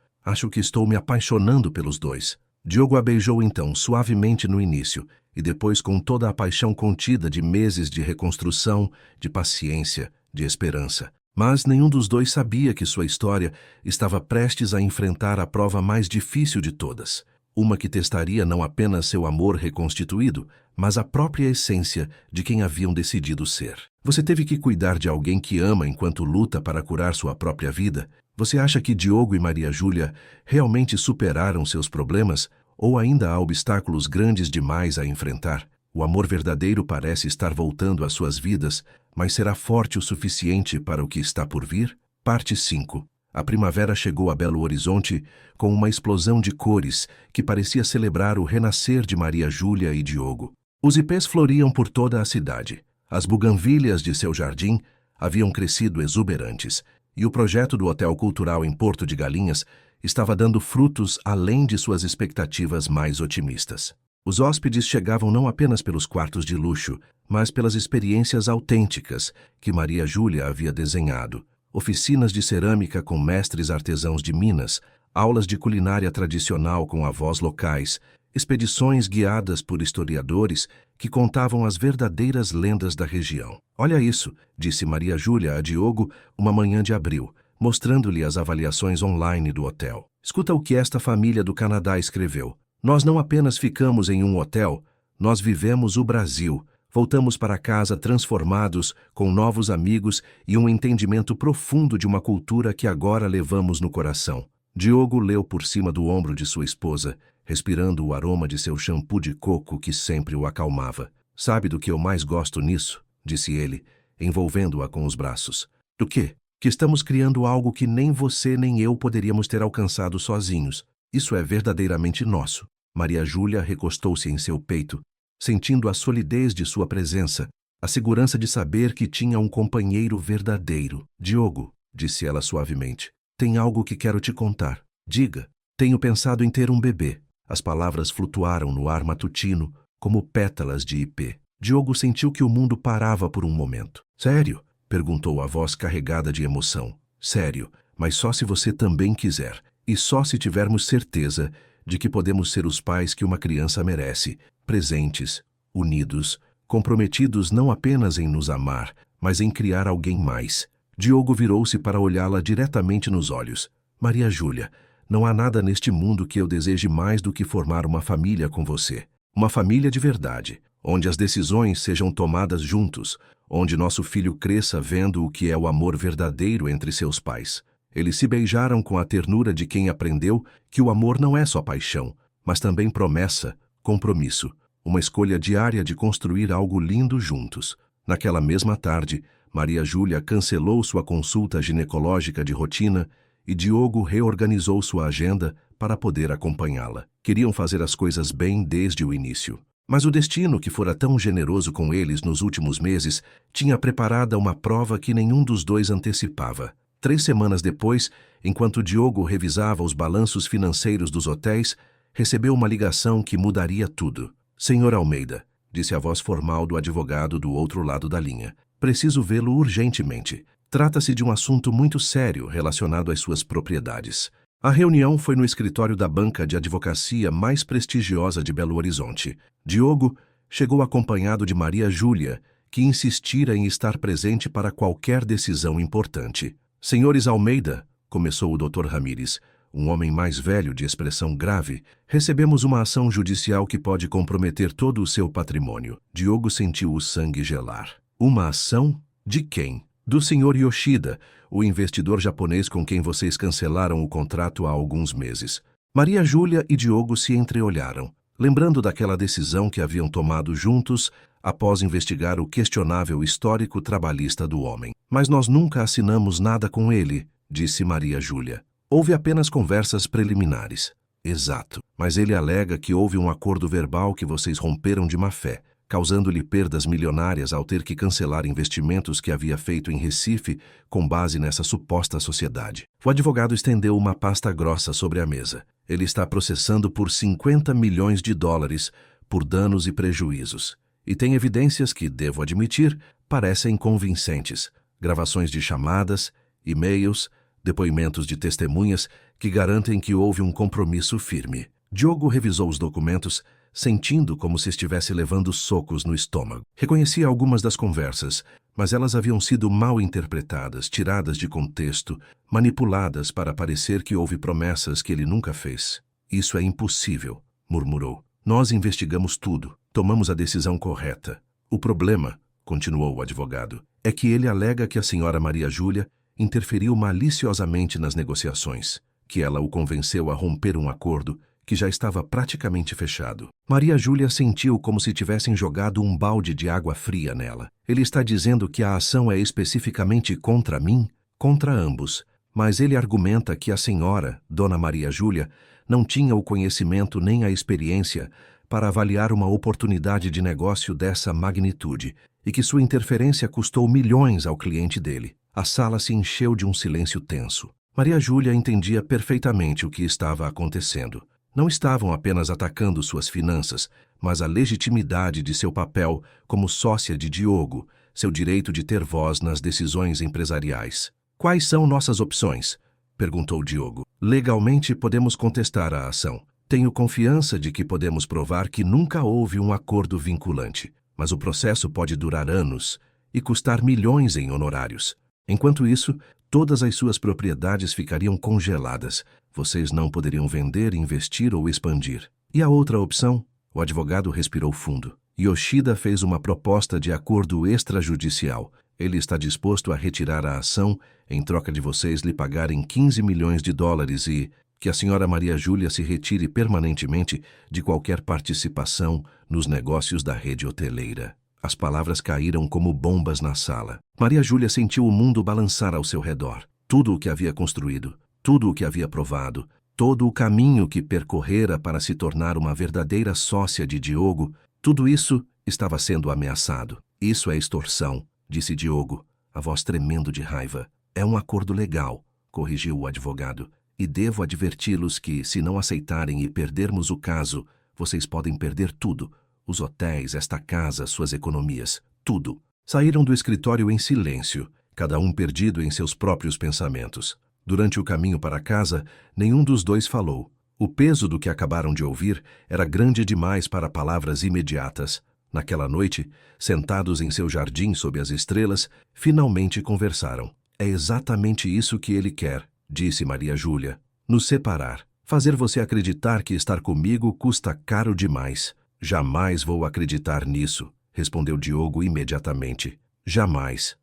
que estou me apaixonando pelos 2. Diogo a beijou então suavemente no início, e depois com toda a paixão contida de meses de reconstrução, de paciência, de esperança. Mas nenhum dos 2 sabia que sua história estava prestes a enfrentar a prova mais difícil de todas. Uma que testaria não apenas seu amor reconstituído, mas a própria essência de quem haviam decidido ser. Você teve que cuidar de alguém que ama enquanto luta para curar sua própria vida? Você acha que Diogo e Maria Júlia realmente superaram seus problemas? Ou ainda há obstáculos grandes demais a enfrentar? O amor verdadeiro parece estar voltando às suas vidas, mas será forte o suficiente para o que está por vir? Parte 5. A primavera chegou a Belo Horizonte com uma explosão de cores que parecia celebrar o renascer de Maria Júlia e Diogo. Os ipês floriam por toda a cidade. As buganvílias de seu jardim haviam crescido exuberantes, e o projeto do Hotel Cultural em Porto de Galinhas estava dando frutos além de suas expectativas mais otimistas. Os hóspedes chegavam não apenas pelos quartos de luxo, mas pelas experiências autênticas que Maria Júlia havia desenhado. Oficinas de cerâmica com mestres artesãos de Minas, aulas de culinária tradicional com avós locais, expedições guiadas por historiadores que contavam as verdadeiras lendas da região. "Olha isso", disse Maria Júlia a Diogo uma manhã de abril, mostrando-lhe as avaliações online do hotel. "Escuta o que esta família do Canadá escreveu. Nós não apenas ficamos em um hotel, nós vivemos o Brasil. Voltamos para casa transformados, com novos amigos e um entendimento profundo de uma cultura que agora levamos no coração." Diogo leu por cima do ombro de sua esposa, respirando o aroma de seu shampoo de coco que sempre o acalmava. "Sabe do que eu mais gosto nisso?", disse ele, envolvendo-a com os braços. "Do quê?" "Que estamos criando algo que nem você nem eu poderíamos ter alcançado sozinhos. Isso é verdadeiramente nosso." Maria Júlia recostou-se em seu peito, sentindo a solidez de sua presença, a segurança de saber que tinha um companheiro verdadeiro. "Diogo", disse ela suavemente, "tem algo que quero te contar." "Diga." "Tenho pensado em ter um bebê." As palavras flutuaram no ar matutino, como pétalas de ipê. Diogo sentiu que o mundo parava por um momento. "Sério?", perguntou a voz carregada de emoção. "Sério, mas só se você também quiser, e só se tivermos certeza de que podemos ser os pais que uma criança merece, presentes, unidos, comprometidos não apenas em nos amar, mas em criar alguém mais." Diogo virou-se para olhá-la diretamente nos olhos. "Maria Júlia, não há nada neste mundo que eu deseje mais do que formar uma família com você. Uma família de verdade, onde as decisões sejam tomadas juntos, onde nosso filho cresça vendo o que é o amor verdadeiro entre seus pais. Eles se beijaram com a ternura de quem aprendeu que o amor não é só paixão, mas também promessa, compromisso, uma escolha diária de construir algo lindo juntos. Naquela mesma tarde, Maria Júlia cancelou sua consulta ginecológica de rotina e Diogo reorganizou sua agenda para poder acompanhá-la. Queriam fazer as coisas bem desde o início. Mas o destino, que fora tão generoso com eles nos últimos meses, tinha preparada uma prova que nenhum dos dois antecipava. 3 semanas depois, enquanto Diogo revisava os balanços financeiros dos hotéis, recebeu uma ligação que mudaria tudo. "Senhor Almeida", disse a voz formal do advogado do outro lado da linha, "preciso vê-lo urgentemente. Trata-se de um assunto muito sério relacionado às suas propriedades." A reunião foi no escritório da banca de advocacia mais prestigiosa de Belo Horizonte. Diogo chegou acompanhado de Maria Júlia, que insistira em estar presente para qualquer decisão importante. "Senhores Almeida", começou o Dr. Ramírez, um homem mais velho de expressão grave, "recebemos uma ação judicial que pode comprometer todo o seu patrimônio." Diogo sentiu o sangue gelar. "Uma ação? De quem?" "Do Sr. Yoshida, o investidor japonês com quem vocês cancelaram o contrato há alguns meses." Maria Júlia e Diogo se entreolharam, lembrando daquela decisão que haviam tomado juntos após investigar o questionável histórico trabalhista do homem. "Mas nós nunca assinamos nada com ele", disse Maria Júlia. "Houve apenas conversas preliminares." "Exato. Mas ele alega que houve um acordo verbal que vocês romperam de má fé, causando-lhe perdas milionárias ao ter que cancelar investimentos que havia feito em Recife com base nessa suposta sociedade." O advogado estendeu uma pasta grossa sobre a mesa. "Ele está processando por 50 milhões de dólares por danos e prejuízos. E tem evidências que, devo admitir, parecem convincentes. Gravações de chamadas, e-mails, depoimentos de testemunhas que garantem que houve um compromisso firme." Diogo revisou os documentos, sentindo como se estivesse levando socos no estômago. Reconhecia algumas das conversas, mas elas haviam sido mal interpretadas, tiradas de contexto, manipuladas para parecer que houve promessas que ele nunca fez. "Isso é impossível", murmurou. "Nós investigamos tudo, tomamos a decisão correta. O problema", continuou o advogado, "é que ele alega que a senhora Maria Júlia interferiu maliciosamente nas negociações, que ela o convenceu a romper um acordo que já estava praticamente fechado." Maria Júlia sentiu como se tivessem jogado um balde de água fria nela. "Ele está dizendo que a ação é especificamente contra mim?" "Contra ambos. Mas ele argumenta que a senhora, Dona Maria Júlia, não tinha o conhecimento nem a experiência para avaliar uma oportunidade de negócio dessa magnitude e que sua interferência custou milhões ao cliente dele." A sala se encheu de um silêncio tenso. Maria Júlia entendia perfeitamente o que estava acontecendo. Não estavam apenas atacando suas finanças, mas a legitimidade de seu papel como sócia de Diogo, seu direito de ter voz nas decisões empresariais. "Quais são nossas opções?" perguntou Diogo. "Legalmente podemos contestar a ação. Tenho confiança de que podemos provar que nunca houve um acordo vinculante, mas o processo pode durar anos e custar milhões em honorários. Enquanto isso, todas as suas propriedades ficariam congeladas. Vocês não poderiam vender, investir ou expandir." "E a outra opção?" O advogado respirou fundo. "Yoshida fez uma proposta de acordo extrajudicial. Ele está disposto a retirar a ação em troca de vocês lhe pagarem 15 milhões de dólares e que a senhora Maria Júlia se retire permanentemente de qualquer participação nos negócios da rede hoteleira." As palavras caíram como bombas na sala. Maria Júlia sentiu o mundo balançar ao seu redor. Tudo o que havia construído, tudo o que havia provado, todo o caminho que percorrera para se tornar uma verdadeira sócia de Diogo, tudo isso estava sendo ameaçado. "Isso é extorsão", disse Diogo, a voz tremendo de raiva. "É um acordo legal", corrigiu o advogado. "E devo adverti-los que, se não aceitarem e perdermos o caso, vocês podem perder tudo. Os hotéis, esta casa, suas economias, tudo." Saíram do escritório em silêncio, cada um perdido em seus próprios pensamentos. Durante o caminho para casa, nenhum dos dois falou. O peso do que acabaram de ouvir era grande demais para palavras imediatas. Naquela noite, sentados em seu jardim sob as estrelas, finalmente conversaram. "É exatamente isso que ele quer", disse Maria Júlia. "Nos separar. Fazer você acreditar que estar comigo custa caro demais." "Jamais vou acreditar nisso", respondeu Diogo imediatamente. Jamais.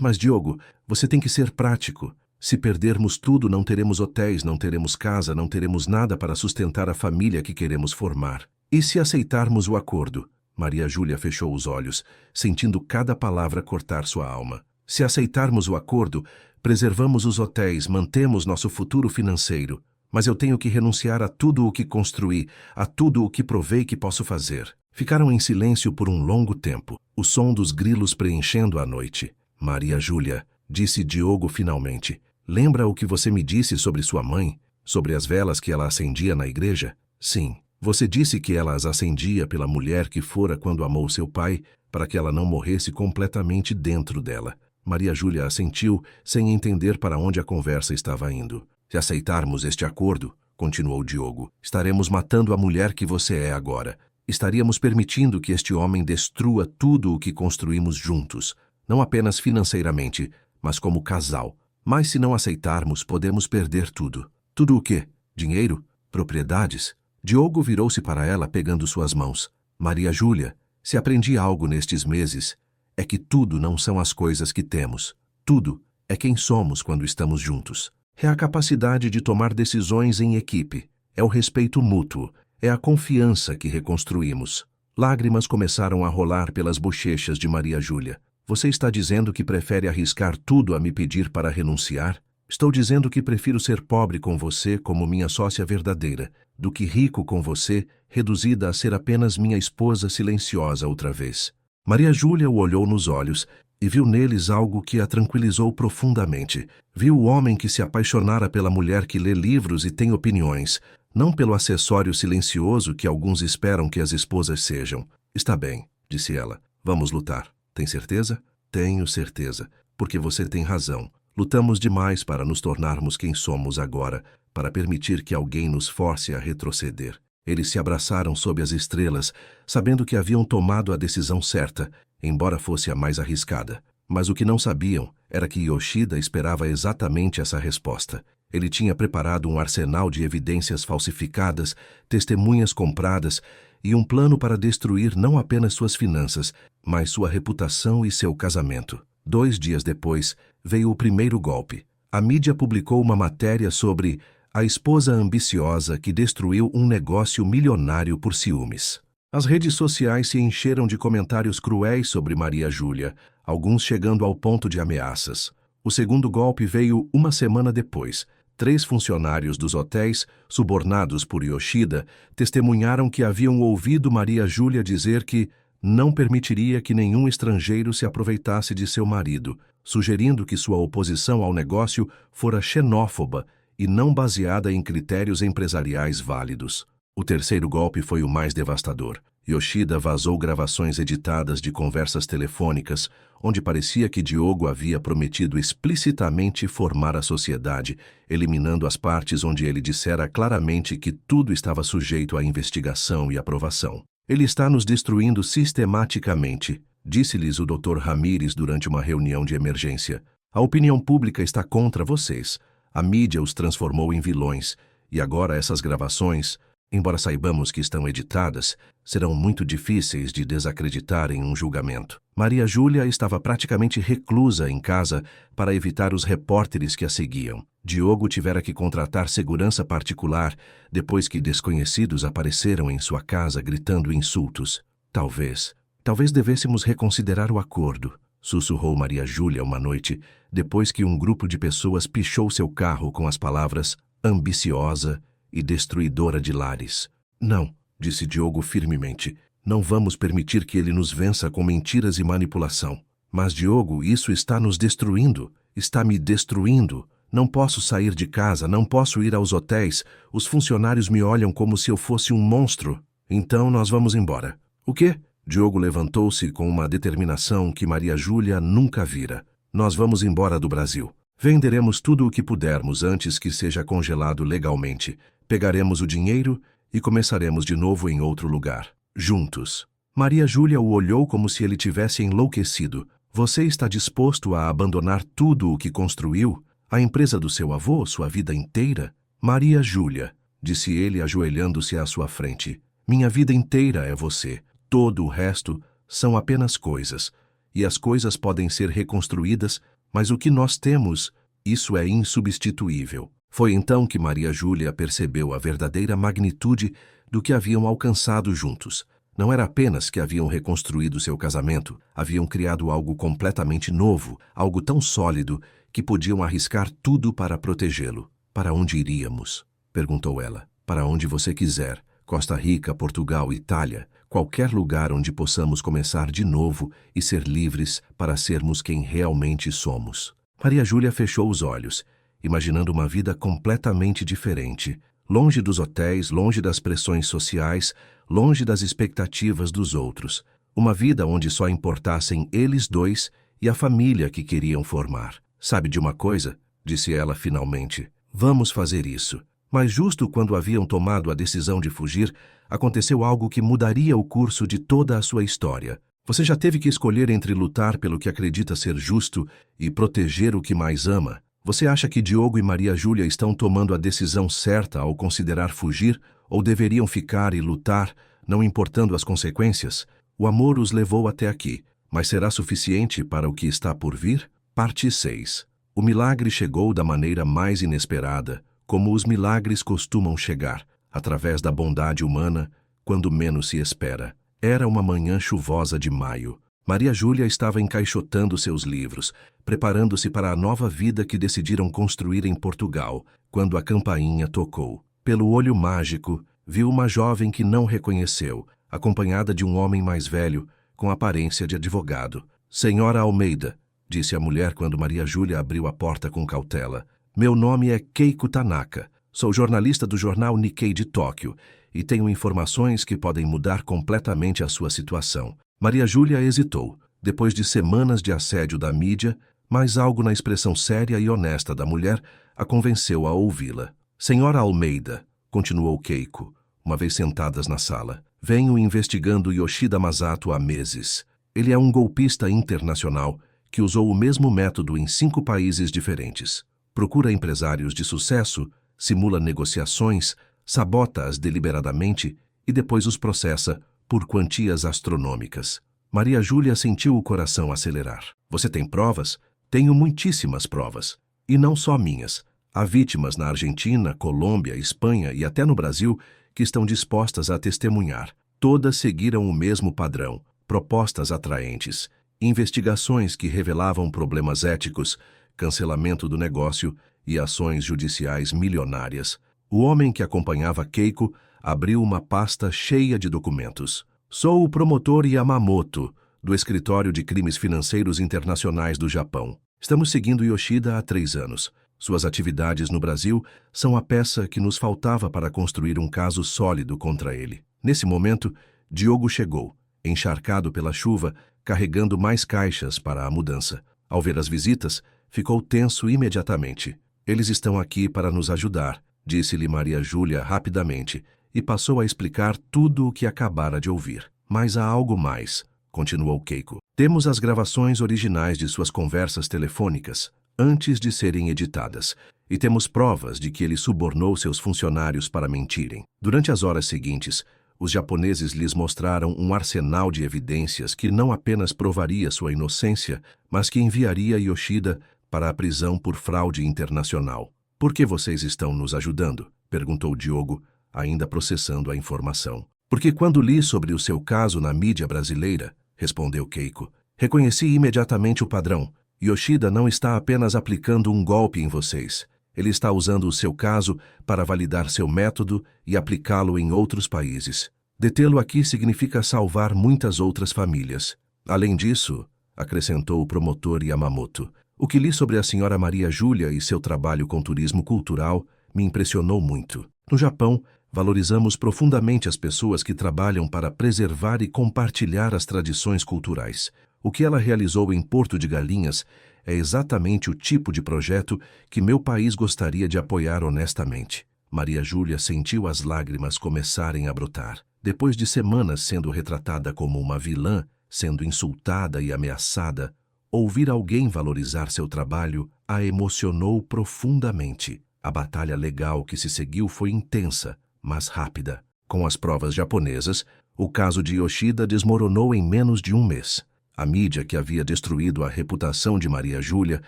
Mas Diogo, você tem que ser prático. Se perdermos tudo, não teremos hotéis, não teremos casa, não teremos nada para sustentar a família que queremos formar. E se aceitarmos o acordo? Maria Júlia fechou os olhos, sentindo cada palavra cortar sua alma. Se aceitarmos o acordo, preservamos os hotéis, mantemos nosso futuro financeiro. Mas eu tenho que renunciar a tudo o que construí, a tudo o que provei que posso fazer. Ficaram em silêncio por um longo tempo, o som dos grilos preenchendo a noite. Maria Júlia, disse Diogo finalmente, lembra o que você me disse sobre sua mãe? Sobre as velas que ela acendia na igreja? Sim, você disse que ela as acendia pela mulher que fora quando amou seu pai, para que ela não morresse completamente dentro dela. Maria Júlia assentiu, sem entender para onde a conversa estava indo. Se aceitarmos este acordo, continuou Diogo, estaremos matando a mulher que você é agora. Estaríamos permitindo que este homem destrua tudo o que construímos juntos, não apenas financeiramente, mas como casal. Mas se não aceitarmos, podemos perder tudo. Tudo o quê? Dinheiro? Propriedades? Diogo virou-se para ela pegando suas mãos. Maria Júlia, se aprendi algo nestes meses, é que tudo não são as coisas que temos. Tudo é quem somos quando estamos juntos. É a capacidade de tomar decisões em equipe. É o respeito mútuo. É a confiança que reconstruímos. Lágrimas começaram a rolar pelas bochechas de Maria Júlia. Você está dizendo que prefere arriscar tudo a me pedir para renunciar? Estou dizendo que prefiro ser pobre com você como minha sócia verdadeira, do que rico com você, reduzida a ser apenas minha esposa silenciosa outra vez. Maria Júlia o olhou nos olhos e viu neles algo que a tranquilizou profundamente. Viu o homem que se apaixonara pela mulher que lê livros e tem opiniões, não pelo acessório silencioso que alguns esperam que as esposas sejam. Está bem, disse ela. Vamos lutar. Tem certeza? Tenho certeza, porque você tem razão. Lutamos demais para nos tornarmos quem somos agora, para permitir que alguém nos force a retroceder. Eles se abraçaram sob as estrelas, sabendo que haviam tomado a decisão certa, embora fosse a mais arriscada. Mas o que não sabiam era que Yoshida esperava exatamente essa resposta. Ele tinha preparado um arsenal de evidências falsificadas, testemunhas compradas e um plano para destruir não apenas suas finanças, mas sua reputação e seu casamento. 2 dias depois, veio o primeiro golpe. A mídia publicou uma matéria sobre a esposa ambiciosa que destruiu um negócio milionário por ciúmes. As redes sociais se encheram de comentários cruéis sobre Maria Júlia, alguns chegando ao ponto de ameaças. O segundo golpe veio uma semana depois. 3 funcionários dos hotéis, subornados por Yoshida, testemunharam que haviam ouvido Maria Júlia dizer que não permitiria que nenhum estrangeiro se aproveitasse de seu marido, sugerindo que sua oposição ao negócio fora xenófoba e não baseada em critérios empresariais válidos. O terceiro golpe foi o mais devastador. Yoshida vazou gravações editadas de conversas telefônicas, onde parecia que Diogo havia prometido explicitamente formar a sociedade, eliminando as partes onde ele dissera claramente que tudo estava sujeito à investigação e aprovação. Ele está nos destruindo sistematicamente, disse-lhes o Dr. Ramírez durante uma reunião de emergência. A opinião pública está contra vocês. A mídia os transformou em vilões, e agora essas gravações, embora saibamos que estão editadas, serão muito difíceis de desacreditar em um julgamento. Maria Júlia estava praticamente reclusa em casa para evitar os repórteres que a seguiam. Diogo tivera que contratar segurança particular depois que desconhecidos apareceram em sua casa gritando insultos. Talvez devêssemos reconsiderar o acordo, sussurrou Maria Júlia uma noite, depois que um grupo de pessoas pichou seu carro com as palavras ambiciosa e destruidora de lares. Não, disse Diogo firmemente. Não vamos permitir que ele nos vença com mentiras e manipulação. Mas, Diogo, isso está nos destruindo. Está me destruindo. Não posso sair de casa, não posso ir aos hotéis. Os funcionários me olham como se eu fosse um monstro. Então nós vamos embora. O quê? Diogo levantou-se com uma determinação que Maria Júlia nunca vira. Nós vamos embora do Brasil. Venderemos tudo o que pudermos antes que seja congelado legalmente. Pegaremos o dinheiro e começaremos de novo em outro lugar, juntos. Maria Júlia o olhou como se ele tivesse enlouquecido. Você está disposto a abandonar tudo o que construiu? A empresa do seu avô, sua vida inteira? Maria Júlia, disse ele ajoelhando-se à sua frente. Minha vida inteira é você. Todo o resto são apenas coisas. e as coisas podem ser reconstruídas, mas o que nós temos, isso é insubstituível. Foi então que Maria Júlia percebeu a verdadeira magnitude do que haviam alcançado juntos. Não era apenas que haviam reconstruído seu casamento, haviam criado algo completamente novo, algo tão sólido que podiam arriscar tudo para protegê-lo. Para onde iríamos? Perguntou ela. Para onde você quiser. Costa Rica, Portugal, Itália, qualquer lugar onde possamos começar de novo e ser livres para sermos quem realmente somos. Maria Júlia fechou os olhos, imaginando uma vida completamente diferente, longe dos hotéis, longe das pressões sociais, longe das expectativas dos outros. Uma vida onde só importassem eles dois e a família que queriam formar. Sabe de uma coisa? Disse ela finalmente. Vamos fazer isso. Mas justo quando haviam tomado a decisão de fugir, aconteceu algo que mudaria o curso de toda a sua história. Você já teve que escolher entre lutar pelo que acredita ser justo e proteger o que mais ama? Você acha que Diogo e Maria Júlia estão tomando a decisão certa ao considerar fugir, ou deveriam ficar e lutar, não importando as consequências? O amor os levou até aqui, mas será suficiente para o que está por vir? Parte 6. O milagre chegou da maneira mais inesperada, como os milagres costumam chegar, através da bondade humana, quando menos se espera. Era uma manhã chuvosa de maio. Maria Júlia estava encaixotando seus livros, preparando-se para a nova vida que decidiram construir em Portugal, quando a campainha tocou. Pelo olho mágico, viu uma jovem que não reconheceu, acompanhada de um homem mais velho, com aparência de advogado. Senhora Almeida, disse a mulher quando Maria Júlia abriu a porta com cautela. Meu nome é Keiko Tanaka. Sou jornalista do jornal Nikkei de Tóquio e tenho informações que podem mudar completamente a sua situação. Maria Júlia hesitou, depois de semanas de assédio da mídia, mas algo na expressão séria e honesta da mulher a convenceu a ouvi-la. Senhora Almeida, continuou Keiko, uma vez sentadas na sala, venho investigando Yoshida Masato há meses. Ele é um golpista internacional que usou o mesmo método em 5 países diferentes. Procura empresários de sucesso, simula negociações, sabota-as deliberadamente e depois os processa por quantias astronômicas. Maria Júlia sentiu o coração acelerar. Você tem provas? Tenho muitíssimas provas. E não só minhas. Há vítimas na Argentina, Colômbia, Espanha e até no Brasil que estão dispostas a testemunhar. Todas seguiram o mesmo padrão, propostas atraentes, investigações que revelavam problemas éticos, cancelamento do negócio e ações judiciais milionárias. O homem que acompanhava Keiko abriu uma pasta cheia de documentos. Sou o promotor Yamamoto, do Escritório de Crimes Financeiros Internacionais do Japão. Estamos seguindo Yoshida há 3 anos. Suas atividades no Brasil são a peça que nos faltava para construir um caso sólido contra ele. Nesse momento, Diogo chegou, encharcado pela chuva, carregando mais caixas para a mudança. Ao ver as visitas, ficou tenso imediatamente. Eles estão aqui para nos ajudar, disse-lhe Maria Júlia rapidamente, e passou a explicar tudo o que acabara de ouvir. Mas há algo mais, continuou Keiko. Temos as gravações originais de suas conversas telefônicas, antes de serem editadas, e temos provas de que ele subornou seus funcionários para mentirem. Durante as horas seguintes, os japoneses lhes mostraram um arsenal de evidências que não apenas provaria sua inocência, mas que enviaria Yoshida para a prisão por fraude internacional. Por que vocês estão nos ajudando? Perguntou Diogo, ainda processando a informação. Porque quando li sobre o seu caso na mídia brasileira, respondeu Keiko, reconheci imediatamente o padrão. Yoshida não está apenas aplicando um golpe em vocês. Ele está usando o seu caso para validar seu método e aplicá-lo em outros países. Detê-lo aqui significa salvar muitas outras famílias. Além disso, acrescentou o promotor Yamamoto, o que li sobre a senhora Maria Júlia e seu trabalho com turismo cultural me impressionou muito. No Japão, valorizamos profundamente as pessoas que trabalham para preservar e compartilhar as tradições culturais. O que ela realizou em Porto de Galinhas é exatamente o tipo de projeto que meu país gostaria de apoiar honestamente. Maria Júlia sentiu as lágrimas começarem a brotar. Depois de semanas sendo retratada como uma vilã, sendo insultada e ameaçada, ouvir alguém valorizar seu trabalho a emocionou profundamente. A batalha legal que se seguiu foi intensa, mas rápida. Com as provas japonesas, o caso de Yoshida desmoronou em menos de um mês. A mídia, que havia destruído a reputação de Maria Júlia,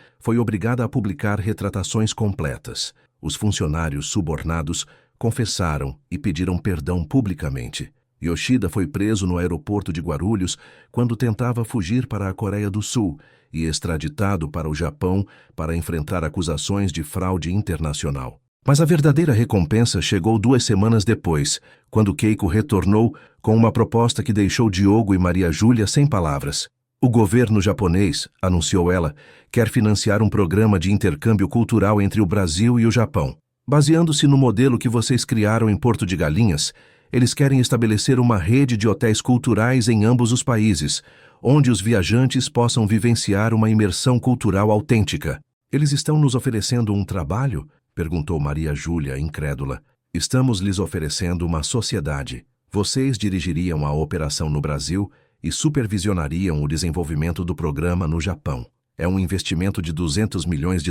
foi obrigada a publicar retratações completas. Os funcionários subornados confessaram e pediram perdão publicamente. Yoshida foi preso no aeroporto de Guarulhos quando tentava fugir para a Coreia do Sul e extraditado para o Japão para enfrentar acusações de fraude internacional. Mas a verdadeira recompensa chegou 2 semanas depois, quando Keiko retornou com uma proposta que deixou Diogo e Maria Júlia sem palavras. O governo japonês, anunciou ela, quer financiar um programa de intercâmbio cultural entre o Brasil e o Japão. Baseando-se no modelo que vocês criaram em Porto de Galinhas, eles querem estabelecer uma rede de hotéis culturais em ambos os países, onde os viajantes possam vivenciar uma imersão cultural autêntica. Eles estão nos oferecendo um trabalho? Perguntou Maria Júlia, incrédula. Estamos lhes oferecendo uma sociedade. Vocês dirigiriam a operação no Brasil e supervisionariam o desenvolvimento do programa no Japão. É um investimento de $200 milhões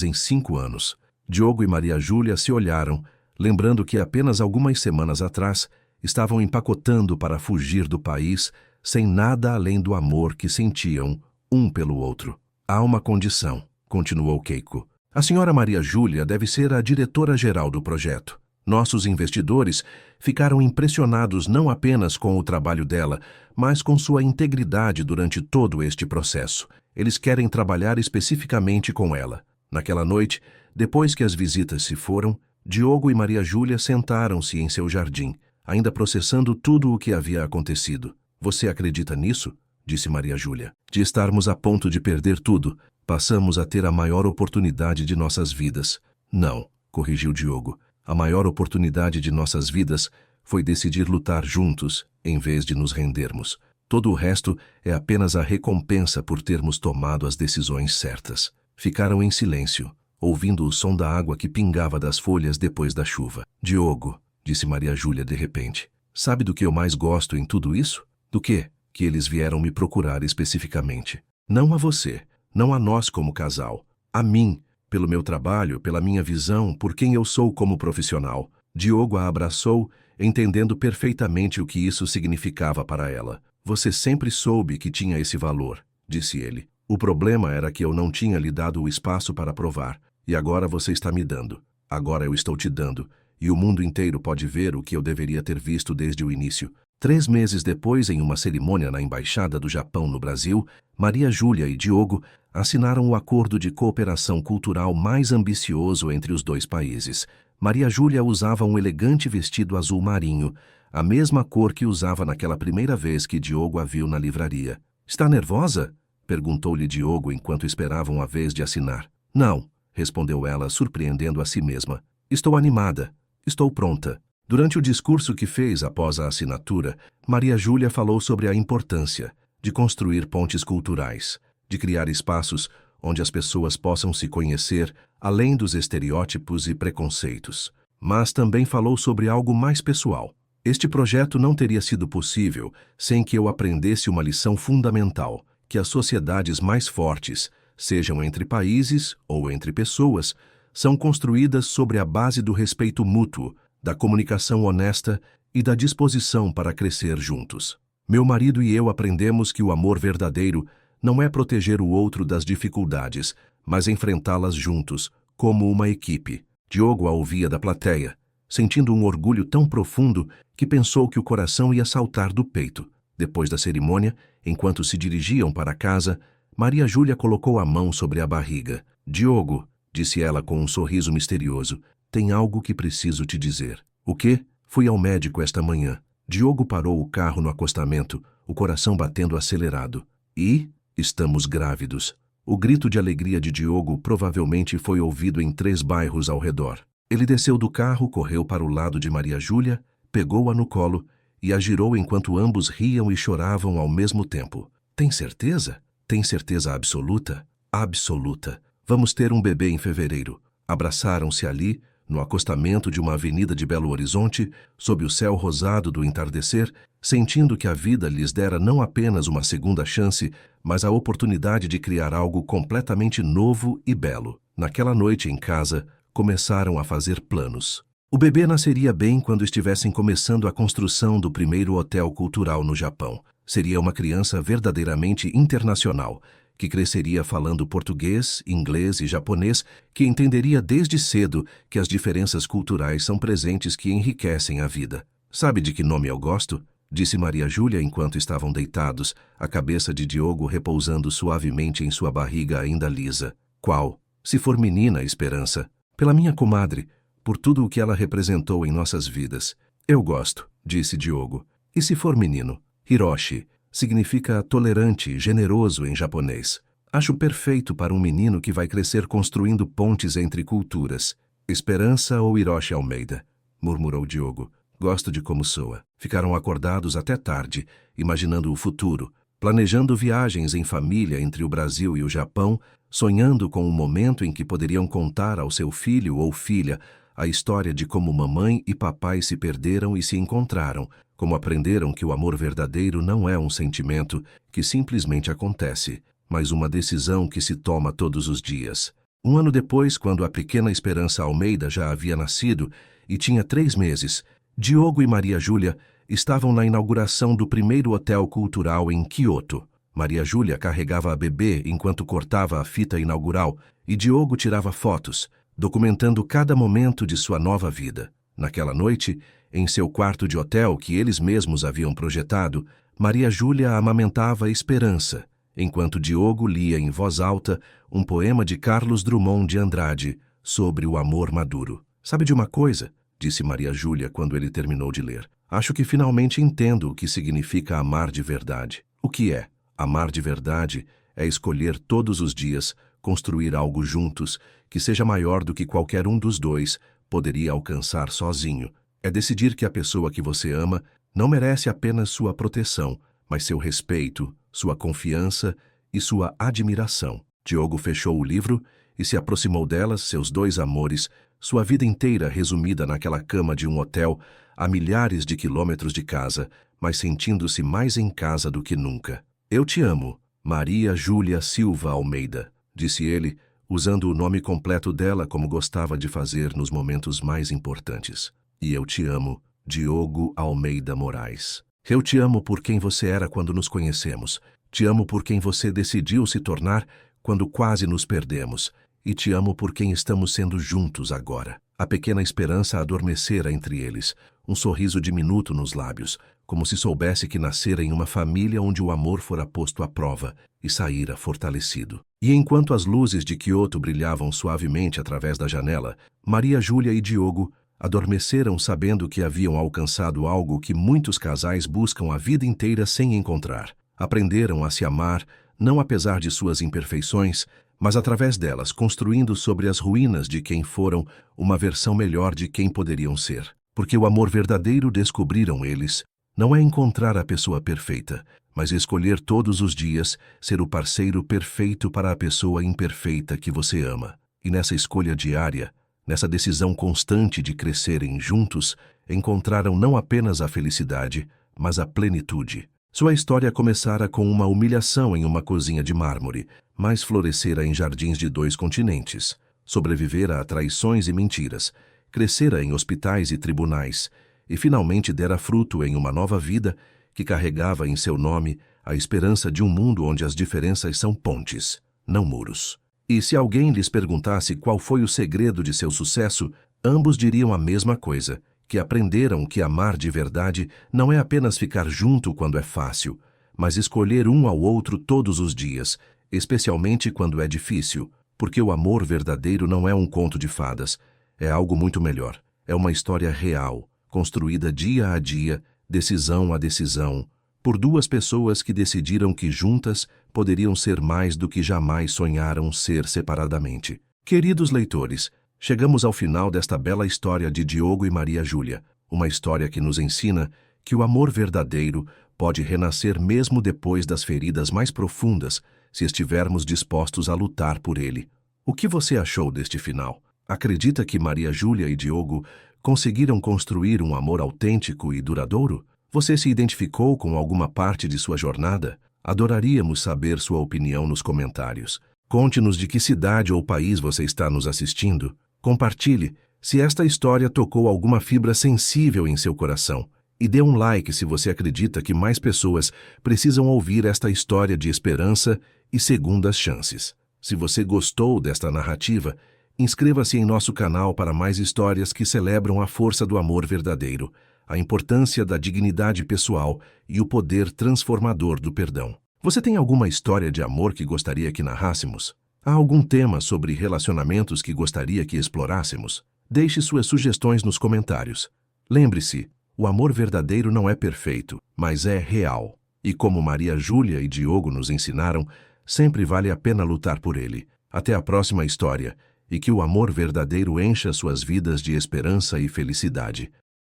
em 5 anos. Diogo e Maria Júlia se olharam, lembrando que apenas algumas semanas atrás estavam empacotando para fugir do país sem nada além do amor que sentiam um pelo outro. Há uma condição, continuou Keiko. A senhora Maria Júlia deve ser a diretora-geral do projeto. Nossos investidores ficaram impressionados não apenas com o trabalho dela, mas com sua integridade durante todo este processo. Eles querem trabalhar especificamente com ela. Naquela noite, depois que as visitas se foram, Diogo e Maria Júlia sentaram-se em seu jardim, ainda processando tudo o que havia acontecido. Você acredita nisso? Disse Maria Júlia. De estarmos a ponto de perder tudo, passamos a ter a maior oportunidade de nossas vidas. Não, corrigiu Diogo. A maior oportunidade de nossas vidas foi decidir lutar juntos, em vez de nos rendermos. Todo o resto é apenas a recompensa por termos tomado as decisões certas. Ficaram em silêncio, ouvindo o som da água que pingava das folhas depois da chuva. Diogo, disse Maria Júlia de repente, sabe do que eu mais gosto em tudo isso? Do quê? Que eles vieram me procurar especificamente. Não a você, não a nós como casal, a mim, pelo meu trabalho, pela minha visão, por quem eu sou como profissional. Diogo a abraçou, entendendo perfeitamente o que isso significava para ela. Você sempre soube que tinha esse valor, disse ele. O problema era que eu não tinha lhe dado o espaço para provar, e agora você está me dando. Agora eu estou te dando, e o mundo inteiro pode ver o que eu deveria ter visto desde o início. 3 meses depois, em uma cerimônia na Embaixada do Japão no Brasil, Maria Júlia e Diogo assinaram o acordo de cooperação cultural mais ambicioso entre os 2 países. Maria Júlia usava um elegante vestido azul marinho, a mesma cor que usava naquela primeira vez que Diogo a viu na livraria. Está nervosa? Perguntou-lhe Diogo enquanto esperavam a vez de assinar. Não, respondeu ela, surpreendendo a si mesma. Estou animada. Estou pronta. Durante o discurso que fez após a assinatura, Maria Júlia falou sobre a importância de construir pontes culturais, de criar espaços onde as pessoas possam se conhecer além dos estereótipos e preconceitos. Mas também falou sobre algo mais pessoal. Este projeto não teria sido possível sem que eu aprendesse uma lição fundamental, que as sociedades mais fortes, sejam entre países ou entre pessoas, são construídas sobre a base do respeito mútuo, da comunicação honesta e da disposição para crescer juntos. Meu marido e eu aprendemos que o amor verdadeiro não é proteger o outro das dificuldades, mas enfrentá-las juntos, como uma equipe. Diogo a ouvia da plateia, sentindo um orgulho tão profundo que pensou que o coração ia saltar do peito. Depois da cerimônia, enquanto se dirigiam para casa, Maria Júlia colocou a mão sobre a barriga. Diogo, disse ela com um sorriso misterioso, tem algo que preciso te dizer. O quê? Fui ao médico esta manhã. Diogo parou o carro no acostamento, o coração batendo acelerado. E? Estamos grávidos. O grito de alegria de Diogo provavelmente foi ouvido em 3 bairros ao redor. Ele desceu do carro, correu para o lado de Maria Júlia, pegou-a no colo e a girou enquanto ambos riam e choravam ao mesmo tempo. Tem certeza? Tem certeza absoluta? Absoluta. Vamos ter um bebê em fevereiro. Abraçaram-se ali, no acostamento de uma avenida de Belo Horizonte, sob o céu rosado do entardecer, sentindo que a vida lhes dera não apenas uma segunda chance, mas a oportunidade de criar algo completamente novo e belo. Naquela noite em casa, começaram a fazer planos. O bebê nasceria bem quando estivessem começando a construção do primeiro hotel cultural no Japão. Seria uma criança verdadeiramente internacional, que cresceria falando português, inglês e japonês, que entenderia desde cedo que as diferenças culturais são presentes que enriquecem a vida. Sabe de que nome eu gosto? Disse Maria Júlia enquanto estavam deitados, a cabeça de Diogo repousando suavemente em sua barriga ainda lisa. Qual? Se for menina, Esperança. Pela minha comadre, por tudo o que ela representou em nossas vidas. Eu gosto, disse Diogo. E se for menino? Hiroshi. Significa tolerante, generoso em japonês. Acho perfeito para um menino que vai crescer construindo pontes entre culturas. Esperança ou Hiroshi Almeida? Murmurou Diogo. Gosto de como soa. Ficaram acordados até tarde, imaginando o futuro, planejando viagens em família entre o Brasil e o Japão, sonhando com o momento em que poderiam contar ao seu filho ou filha a história de como mamãe e papai se perderam e se encontraram, como aprenderam que o amor verdadeiro não é um sentimento que simplesmente acontece, mas uma decisão que se toma todos os dias. Um ano depois, quando a pequena Esperança Almeida já havia nascido e tinha 3 meses, Diogo e Maria Júlia estavam na inauguração do primeiro hotel cultural em Kyoto. Maria Júlia carregava a bebê enquanto cortava a fita inaugural e Diogo tirava fotos, documentando cada momento de sua nova vida. Naquela noite, em seu quarto de hotel que eles mesmos haviam projetado, Maria Júlia amamentava Esperança, enquanto Diogo lia em voz alta um poema de Carlos Drummond de Andrade sobre o amor maduro. Sabe de uma coisa? Disse Maria Júlia quando ele terminou de ler. Acho que finalmente entendo o que significa amar de verdade. O que é? Amar de verdade é escolher todos os dias construir algo juntos que seja maior do que qualquer um dos dois poderia alcançar sozinho. É decidir que a pessoa que você ama não merece apenas sua proteção, mas seu respeito, sua confiança e sua admiração. Diogo fechou o livro e se aproximou delas, seus 2 amores, sua vida inteira resumida naquela cama de um hotel a milhares de quilômetros de casa, mas sentindo-se mais em casa do que nunca. Eu te amo, Maria Júlia Silva Almeida, disse ele, usando o nome completo dela como gostava de fazer nos momentos mais importantes. E eu te amo, Diogo Almeida Moraes. Eu te amo por quem você era quando nos conhecemos. Te amo por quem você decidiu se tornar quando quase nos perdemos. E te amo por quem estamos sendo juntos agora. A pequena Esperança adormecera entre eles, um sorriso diminuto nos lábios, como se soubesse que nascera em uma família onde o amor fora posto à prova e saíra fortalecido. E enquanto as luzes de Kyoto brilhavam suavemente através da janela, Maria Júlia e Diogo adormeceram sabendo que haviam alcançado algo que muitos casais buscam a vida inteira sem encontrar. Aprenderam a se amar, não apesar de suas imperfeições, mas através delas, construindo sobre as ruínas de quem foram uma versão melhor de quem poderiam ser. Porque o amor verdadeiro, descobriram eles, não é encontrar a pessoa perfeita, mas escolher todos os dias ser o parceiro perfeito para a pessoa imperfeita que você ama. E nessa escolha diária, nessa decisão constante de crescerem juntos, encontraram não apenas a felicidade, mas a plenitude. Sua história começara com uma humilhação em uma cozinha de mármore, mas florescera em jardins de 2 continentes. Sobrevivera a traições e mentiras, crescera em hospitais e tribunais, e finalmente dera fruto em uma nova vida que carregava em seu nome a esperança de um mundo onde as diferenças são pontes, não muros. E se alguém lhes perguntasse qual foi o segredo de seu sucesso, ambos diriam a mesma coisa, que aprenderam que amar de verdade não é apenas ficar junto quando é fácil, mas escolher um ao outro todos os dias, especialmente quando é difícil, porque o amor verdadeiro não é um conto de fadas, é algo muito melhor, é uma história real, construída dia a dia, decisão a decisão, por 2 pessoas que decidiram que juntas poderiam ser mais do que jamais sonharam ser separadamente. Queridos leitores, chegamos ao final desta bela história de Diogo e Maria Júlia, uma história que nos ensina que o amor verdadeiro pode renascer mesmo depois das feridas mais profundas, se estivermos dispostos a lutar por ele. O que você achou deste final? Acredita que Maria Júlia e Diogo conseguiram construir um amor autêntico e duradouro? Você se identificou com alguma parte de sua jornada? Adoraríamos saber sua opinião nos comentários. Conte-nos de que cidade ou país você está nos assistindo. Compartilhe se esta história tocou alguma fibra sensível em seu coração. E dê um like se você acredita que mais pessoas precisam ouvir esta história de esperança e segundas chances. Se você gostou desta narrativa, inscreva-se em nosso canal para mais histórias que celebram a força do amor verdadeiro, a importância da dignidade pessoal e o poder transformador do perdão. Você tem alguma história de amor que gostaria que narrássemos? Há algum tema sobre relacionamentos que gostaria que explorássemos? Deixe suas sugestões nos comentários. Lembre-se, o amor verdadeiro não é perfeito, mas é real. E como Maria Júlia e Diogo nos ensinaram, sempre vale a pena lutar por ele. Até a próxima história, e que o amor verdadeiro encha suas vidas de esperança e felicidade.